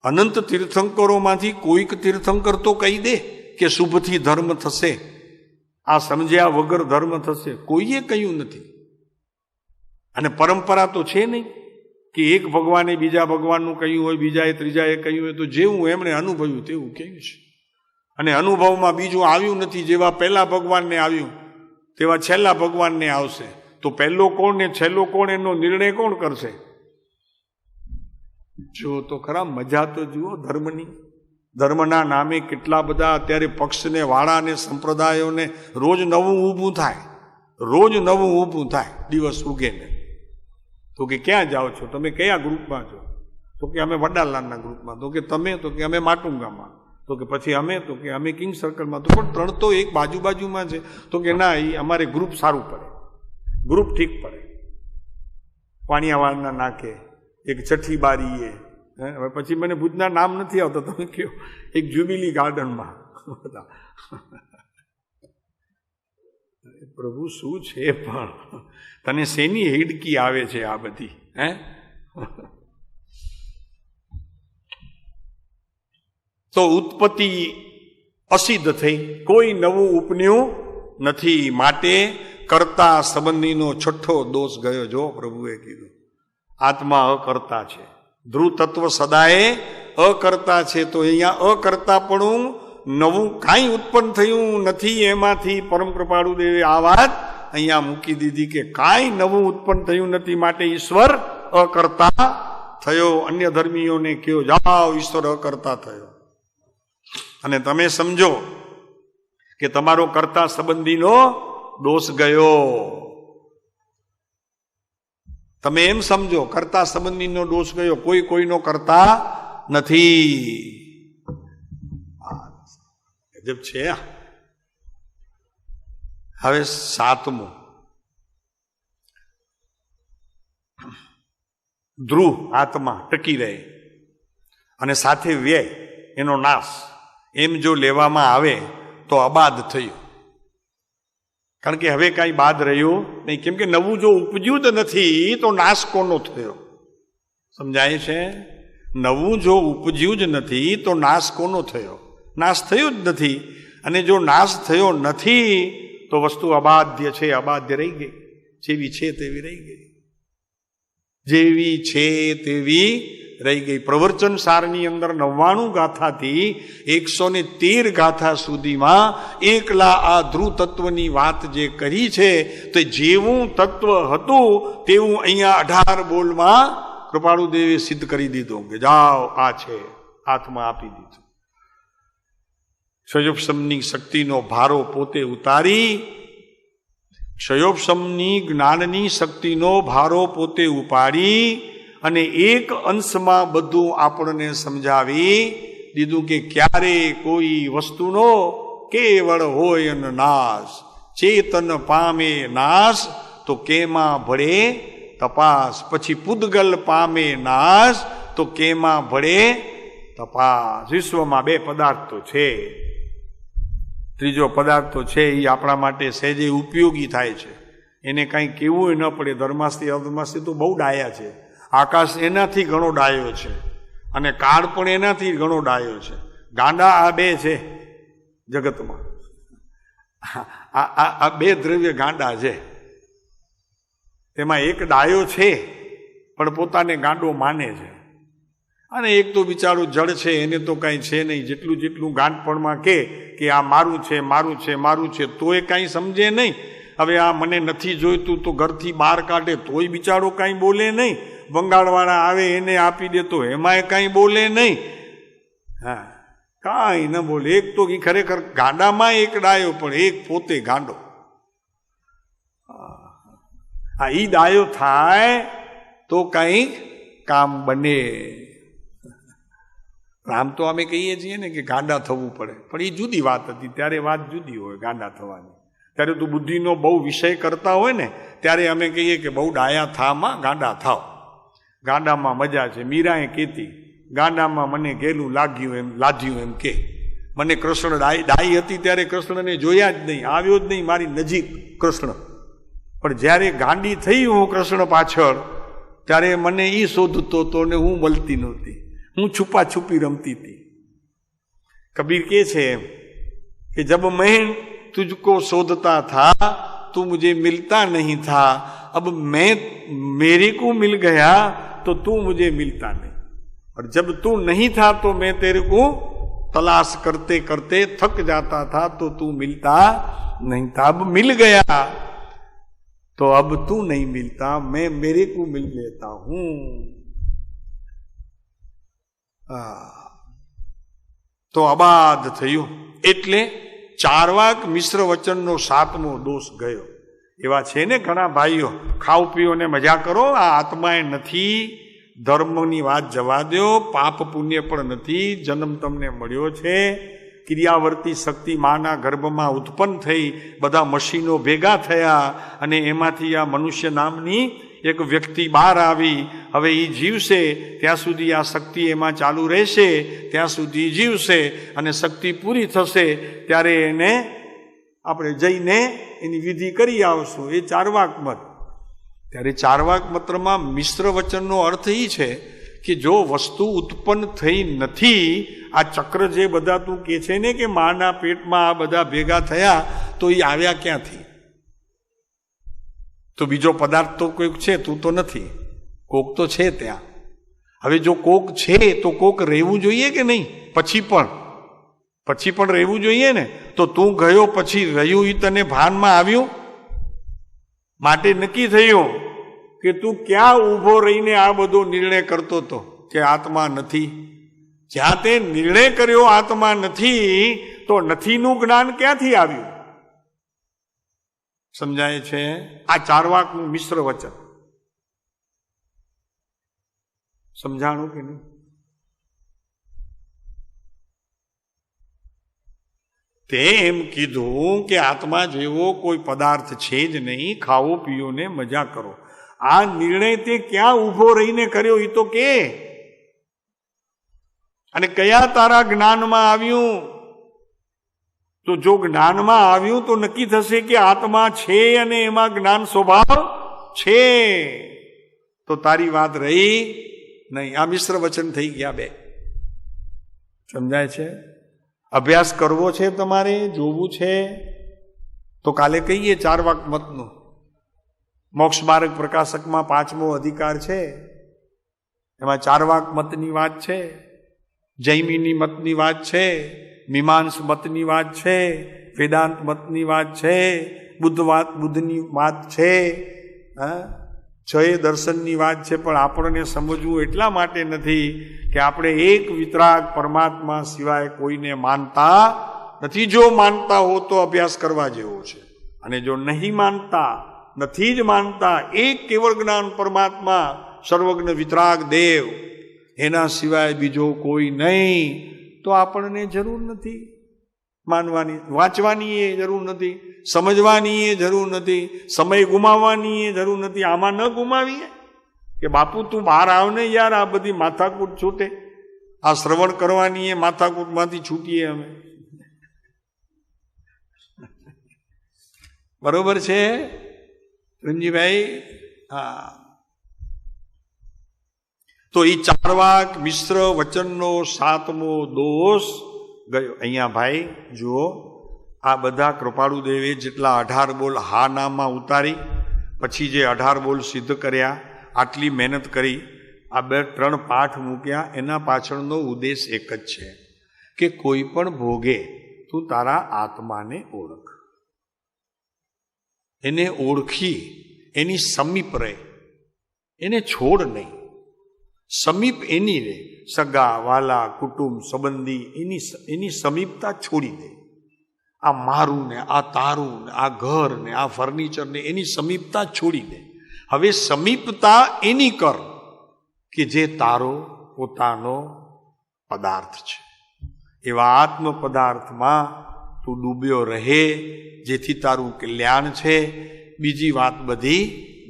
અનંત તીર્થંકરોમાંથી કોઈક તીર્થંકર તો કહી દે કે શુભથી ધર્મ થશે, આ સમજ્યા વગર ધર્મ થશે. કોઈએ કહ્યું નથી. અને પરંપરા તો છે નહીં કે એક ભગવાને બીજા ભગવાનનું કહ્યું હોય, બીજાએ ત્રીજાએ કહ્યું હોય, તો જેવું એમણે અનુભવ્યું તેવું કહ્યું છે. અને અનુભવમાં બીજું આવ્યું નથી. જેવા પહેલા ભગવાનને આવ્યું તેવા છેલ્લા ભગવાનને આવશે. તો પહેલો કોણ ને છેલ્લો કોણ એનો નિર્ણય કોણ કરશે? જો તો ખરા, મજા તો જુઓ ધર્મની. ધર્મના નામે કેટલા બધા અત્યારે પક્ષને વાળાને સંપ્રદાયોને રોજ નવું ઊભું થાય, રોજ નવું ઊભું થાય. દિવસ ઉગે ને તો કે ક્યાં જાઓ છો તમે? કયા ગ્રુપમાં છો? તો કે અમે વડાલાલના ગ્રુપમાં. તો કે તમે? તો કે અમે માટુંગામાં. તો કે પછી અમે? તો કે અમે કિંગ સર્કલમાં. તો પણ 3 તો એક બાજુમાં છે. તો કે ના, એ અમારે ગ્રુપ સારું પડે, ગ્રુપ ઠીક પડે. પાણીયાવાળના નાકે એક છઠ્ઠી બારીએ, હવે પછી મને ભુજના નામ નથી આવતા, તમે કહો, એક જ્યુબિલી ગાર્ડનમાં. પ્રભુ શું છે પણ? તને શેની હિડકી આવે છે આ બધી? હે? તો ઉત્પત્તિ અસિદ્ધ થઈ, કોઈ નવું ઉપન્યું નથી. માટે કર્તા સંબંધીનો છઠ્ઠો દોષ ગયો. જો પ્રભુએ કીધું આત્મા અકર્તા છે, ધ્રુવ તત્વ સદાએ અકર્તા છે. તો અહીંયા અકર્તાપણું, નવું કાંઈ ઉત્પન્ન થયું નથી એમાંથી પરમ કૃપાળુ દેવે આ વાત અહીંયા મૂકી દીધી કે કાંઈ નવું ઉત્પન્ન થયું નથી, માટે ઈશ્વર અકર્તા થયો. અન્ય ધર્મીઓને કહો, જાઓ ઈશ્વર અકર્તા થયો. અને તમે સમજો કે તમારો કર્તા સંબંધીનો દોષ ગયો. તમે એમ સમજો કર્તા સંબંધીનો દોષ ગયો, કોઈ કોઈનો કરતા નથી. ગજબ છે. હવે 7મું, ધ્રુવ આત્મા ટકી રહે અને સાથે વ્યય એનો નાશ, એમ જો લેવામાં આવે તો અબાધ થયું. કારણ કે હવે કાંઈ બાદ રહ્યું નહીં. કેમ કે નવું જો ઉપજ્યું જ નથી તો નાશ કોનો થયો? સમજાય છે? નવું જો ઉપજ્યું જ નથી તો નાશ કોનો થયો? નાશ થયો જ નથી. અને જો નાશ થયો નથી તો વસ્તુ અબાધ્ય છે, અબાધ્ય રહી ગઈ. જેવી છે તેવી રહી ગઈ, જેવી છે તેવી રહી ગઈ. પ્રવચન સારની અંદર 99 ગાથાથી 113 ગાથા સુધીમાં એકલા આ ધ્રુવ તત્વની વાત જે કરી છે તો જેવું તત્વ હતું તેવું અહીંયા 18 બોલમાં કૃપાળુદેવે સિદ્ધ કરી દીધું કે જાઓ આ છે, હાથમાં આપી દીધું. ક્ષયોપશમની શક્તિનો ભારો પોતે ઉતારી, ક્ષયોપશમની જ્ઞાનની શક્તિનો ભારો પોતે ઉપાડી અને એક અંશમાં બધું આપણને સમજાવી દીધું કે ક્યારે કોઈ વસ્તુનો કેવળ હોય ન નાશ, ચેતન પામે નાશ તો કેમાં ભળે તપાસ. પછી પૂદગલ પામે નાશ તો કેમાં ભળે તપાસ. વિશ્વમાં 2 પદાર્થ તો છે, ત્રીજો પદાર્થ તો છે એ આપણા માટે સહેજે ઉપયોગી થાય છે. એને કાંઈ કહેવું ન પડે. ધર્માસ્તી અધર્માસ્તી તો બહુ ડાયા છે. આકાશ એનાથી ઘણો ડાયો છે અને કાળ પણ એનાથી ઘણો ડાયો છે. ગાંડા આ 2 છે જગતમાં. આ 2 દ્રવ્ય ગાંડા છે. તેમાં એક ડાયો છે પણ પોતાને ગાંડો માને છે, અને એક તો બિચારો જડ છે, એને તો કાંઈ છે નહીં. જેટલું ગાંઠપણમાં કે આ મારું છે, મારું છે, મારું છે, તોય કાંઈ સમજે નહીં. હવે આ મને નથી જોઈતું તો ઘરથી બહાર કાઢે તોય બિચારો કાંઈ બોલે નહીં. બંગાળવાળા આવે એને આપી દે તો એમાંય કાંઈ બોલે નહીં. હા, કાંઈ ન બોલે. એક તો ખરેખર ગાંડામાં એક ડાયો પણ એક પોતે ગાંડો. હા, ઈ ડાયો થાય તો કંઈક કામ બને. આમ તો અમે કહીએ છીએ ને કે ગાંડા થવું પડે, પણ એ જુદી વાત હતી. ત્યારે વાત જુદી હોય ગાંડા થવાની. ત્યારે તો બુદ્ધિનો બહુ વિષય કરતા હોય ને ત્યારે અમે કહીએ કે બહુ ડાયા થામાં ગાંડા થાવ. ગાંડામાં મજા છે. મીરાએ કહેતી ગાંડામાં મને ગેલું લાગ્યું એમ કે મને કૃષ્ણ ડાઈ હતી ત્યારે કૃષ્ણને જોયા જ નહીં, આવ્યો જ નહીં મારી નજીક કૃષ્ણ. પણ જ્યારે ગાંડી થઈ હું કૃષ્ણ પાછળ, ત્યારે મને એ શોધતો તો ને હું મળતી નહોતી. હું છુપા છુપી રમતી હતી. કબીર કહે છે કે જબ मैं तुझको शोधता था तू मुझे मिलता नहीं था, अब मैं मेरे को मिल गया तो तू मुझे मिलता नहीं, और जब तू नहीं था तो मैं तेरे को तलाश करते करते थक जाता था तो तू मिलता नहीं था. अब मिल गया तो अब तू नहीं मिलता, मैं मेरे को मिल लेता हूं. તો અબાધ થયું. એટલે ચારવાક મિશ્ર વચનનો 7મો દોષ ગયો. એવા છે ને ઘણા ભાઈઓ, ખાઓ પીઓ ને મજા કરો, આ આત્માએ નથી, ધર્મની વાત જવા દો, પાપ પુણ્ય પણ નથી, જન્મ તમને મળ્યો છે, ક્રિયાવર્તી શક્તિ માના ગર્ભમાં ઉત્પન્ન થઈ, બધા મશીનો ભેગા થયા અને એમાંથી આ મનુષ્ય નામની એક વ્યક્તિ બહાર આવી. હવે એ જીવશે ત્યાં સુધી આ શક્તિ એમાં ચાલુ રહેશે, ત્યાં સુધી જીવશે, અને શક્તિ પૂરી થશે ત્યારે એને આપણે જઈને એની વિધિ કરી આવશું. એ ચારવાક મત. ત્યારે ચારવાક મતમાં મિશ્ર વચનનો અર્થ એ છે કે જો વસ્તુ ઉત્પન્ન થઈ નથી, આ ચક્ર જે બધા તું કહે છે ને કે માના પેટમાં આ બધા ભેગા થયા, તો એ આવ્યા ક્યાંથી? તો બીજો પદાર્થ તો કોઈક છે, તું તો નથી, કોક તો છે ત્યાં. હવે જો કોક છે તો કોક રહેવું જોઈએ કે નહીં? પછી પણ રહેવું જોઈએ ને. તો તું ગયો પછી રહ્યું એ તને ભાનમાં આવ્યું? માટે નક્કી થયું કે તું ક્યાં ઊભો રહીને આ બધો નિર્ણય કરતો હતો કે આત્મા નથી. જ્યાં તે નિર્ણય કર્યો આત્મા નથી, તો નથીનું જ્ઞાન ક્યાંથી આવ્યું? સમજાય છે? આ ચારવાકનું મિશ્ર વચન સમજાણું કે નહીં? તે એમ કીધું કે આત્મા જેવો કોઈ પદાર્થ છે જ નહીં, ખાવો પીઓ ને મજા કરો. આ નિર્ણય તે ક્યાં ઊભો રહીને કર્યો એ તો કે, અને કયા તારા જ્ઞાનમાં આવ્યું? તો જો જ્ઞાનમાં આવ્યું તો નક્કી થશે કે આત્મા છે અને એમાં જ્ઞાન સ્વભાવ છે. તો તારી વાત રહી નહીં. આ મિશ્ર વચન થઈ ગયા બે. સમજાય છે? અભ્યાસ કરવો છે તમારે, જોવું છે તો કાલે કહીએ ચાર્વાક મતનું. મોક્ષ માર્ગ પ્રકાશકમાં 5મો અધિકાર છે, એમાં ચાર્વાક મતની વાત છે, જૈમિની મતની વાત છે, મીમાંસ મતની વાત છે, વેદાંત મતની વાત છે, બુદ્ધની વાત છે, જય દર્શનની વાત છે. પણ આપણને સમજવું એટલા માટે નથી કે આપણે એક વિતરાગ પરમાત્મા સિવાય કોઈને માનતા નથી. જો માનતા હો તો અભ્યાસ કરવા જેવો છે, અને જો નહીં માનતા, નથી જ માનતા એક કેવળ જ્ઞાન પરમાત્મા સર્વજ્ઞ વિતરાગ દેવ, એના સિવાય બીજો કોઈ નહીં, તો આપણને જરૂર નથી માનવાની, વાંચવાની એ જરૂર નથી, સમજવાની એ જરૂર નથી, સમય ગુમાવવાની એ જરૂર નથી. આમાં ન ગુમાવીએ કે બાપુ તું બહાર આવ ને યાર, આ બધી માથાકૂટ છૂટે. આ શ્રવણ કરવાની એ માથાકૂટમાંથી છૂટીએ અમે. બરોબર છે પ્રેમજીભાઈ? હા. તો એ ચાર્વાક મિશ્ર વચનનો 7મો દોષ ગયો. અહીંયા ભાઈ જુઓ, આ બધા કૃપાળુ દેવે જેટલા 18 બોલ હા નામાં ઉતારી, પછી જે 18 બોલ સિદ્ધ કર્યા, આટલી મહેનત કરી, આ 2-3 પાઠ મૂક્યા, એના પાછળનો ઉદ્દેશ એક જ છે કે કોઈ પણ ભોગે તું તારા આત્માને ઓળખ, એને ઓળખી એની સમીપ રહે, એને છોડ નહીં. સમીપ એની રે, સગા વાલા કુટુંબ સંબંધી એની સમીપતા છોડી દે. આ મારું ને આ તારું ને આ ઘર ને આ ફર્નિચર ને એની સમીપતા છોડી દે. હવે સમીપતા એની કર કે જે તારો પોતાનો પદાર્થ છે. એવા આત્મ પદાર્થમાં તું ડૂબ્યો રહે, જેથી તારું કલ્યાણ છે. બીજી વાત બધી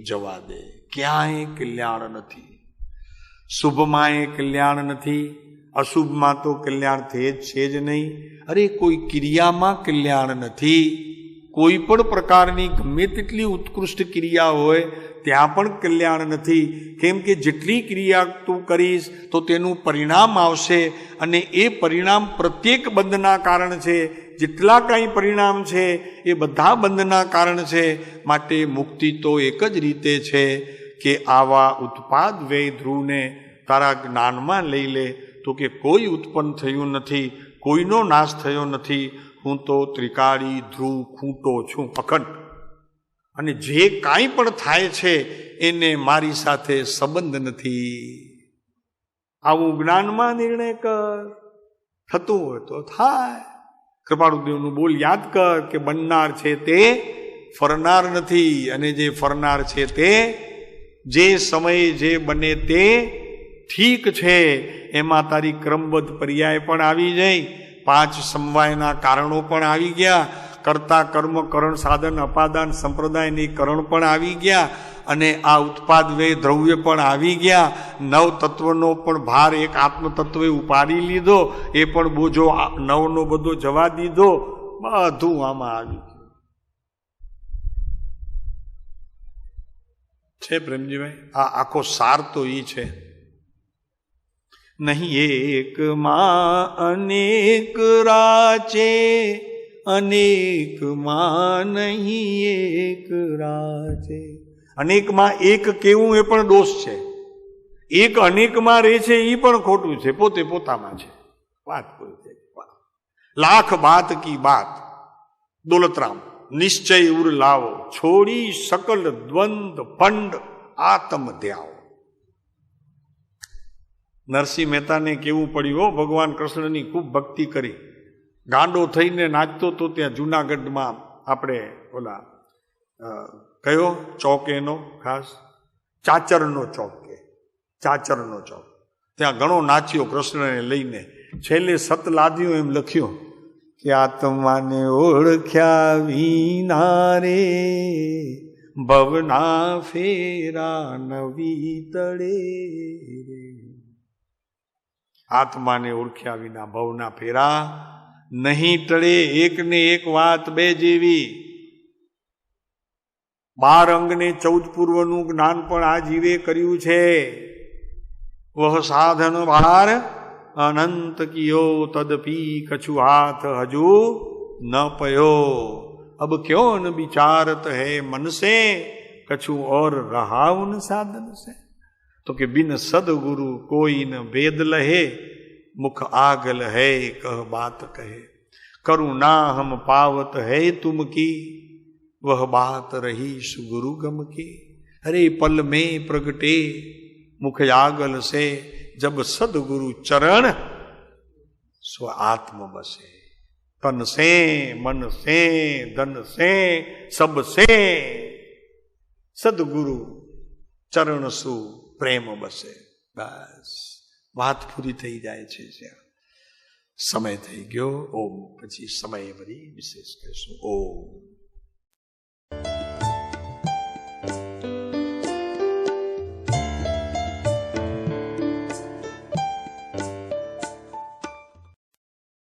જવા દે. ક્યાંય કલ્યાણ નથી. શુભમાં એ કલ્યાણ નથી, અશુભમાં તો કલ્યાણ છે જ નહીં. અરે કોઈ ક્રિયામાં કલ્યાણ નથી. કોઈ પણ પ્રકારની ગમે તેટલી ઉત્કૃષ્ટ ક્રિયા હોય ત્યાં પણ કલ્યાણ નથી. કેમ કે જેટલી ક્રિયા તું કરીશ તો તેનું પરિણામ આવશે, અને એ પરિણામ પ્રત્યેક બંધના કારણ છે. જેટલા કાંઈ પરિણામ છે એ બધા બંધના કારણ છે. માટે મુક્તિ તો એક જ રીતે છે કે આવા ઉત્પાદ વ્યય ધ્રુવને તારા જ્ઞાનમાં લઈ લે. તો કે કોઈ ઉત્પન્ન થયું નથી, કોઈનો નાશ થયો નથી. હું તો ત્રિકાળી ધ્રુવ ખૂંટો છું અખંડ, અને જે કાંઈ પણ થાય છે એને મારી સાથે સંબંધ નથી. આવું જ્ઞાનમાં નિર્ણય કર. થતું હોય તો થાય. કૃપાળુદેવનું બોલ યાદ કર કે બનનાર છે તે ફરનાર નથી, અને જે ફરનાર છે તે જે સમયે જે બને તે ઠીક છે. એમાં તારી ક્રમબદ્ધ પર્યાય પણ આવી જાય, 5 સમવાયના કારણો પણ આવી ગયા, કર્તા કર્મ કરણ સાધન અપાદાન સંપ્રદાયની કરણ પણ આવી ગયા, અને આ ઉત્પાદ વ્યય દ્રવ્ય પણ આવી ગયા. 9 તત્વનો પણ ભાર એક આત્મ તત્વે ઉપાડી લીધો, એ પણ બોજો 9નો બધો જવા દીધો. બધું આમાં આવી ગયું છે પ્રેમજીભાઈ. આ આખો સાર તો એ છે. નહીં એક માં અનેક રાચે, અનેક માં નહીં એક રાચે. અનેકમાં એક કેવું એ પણ દોષ છે. એક અનેકમાં રહે છે એ પણ ખોટું છે, પોતે પોતામાં છે. વાત પૂરી. લાખ બાત કી બાત દોલતરામ નિશ્ચય ઉર લાવો, છોડી સકલ દ્વંદ ફંડ આત્મ ધ્યાવો. નરસિંહ મહેતાને કેવું પડ્યું, ભગવાન કૃષ્ણની ખૂબ ભક્તિ કરી, ગાંડો થઈને નાચતો તો ત્યાં જુનાગઢમાં આપણે ઓલા કયો ચોક એનો ખાસ ચાચરનો ચોક, કે ચાચરનો ચોક, ત્યાં ઘણો નાચ્યો કૃષ્ણને લઈને. છેલ્લે સત લાદ્યું એમ લખ્યું કે આત્માને ઓળખ્યા વિના રે ભવના ફેરા નવી તળે રે. આત્માને ઓળખ્યા વિના ભવના ફેરા નહીં ટળે. એક ને એક વાત બે જેવી. 12 અંગને 14 પૂર્વનું જ્ઞાન પણ આ જીવે કર્યું છે. वह साधन भार अनंत कियो तदपि कछु हाथ हजू न पयो। अब क्यों न विचारत है मन से, कछु और रहा उन साधन से। तो कि बिन सदगुरु कोई न वेद लहे, मुख आगल है कह बात कहे। करुणा हम पावत है तुम की, वह बात रही सुगुरु गम की। अरे पल में प्रगटे मुख आगल से, जब सदगुरु चरण स्व आत्म बसे। तन से मन से धन से सब से, सदगुरु चरण सु प्रेम बसे। बस વાત પૂરી થઈ જાય છે। સમય થઈ ગયો। ઓમ પછી સમય વળી વિશેષ કહેશું। ઓમ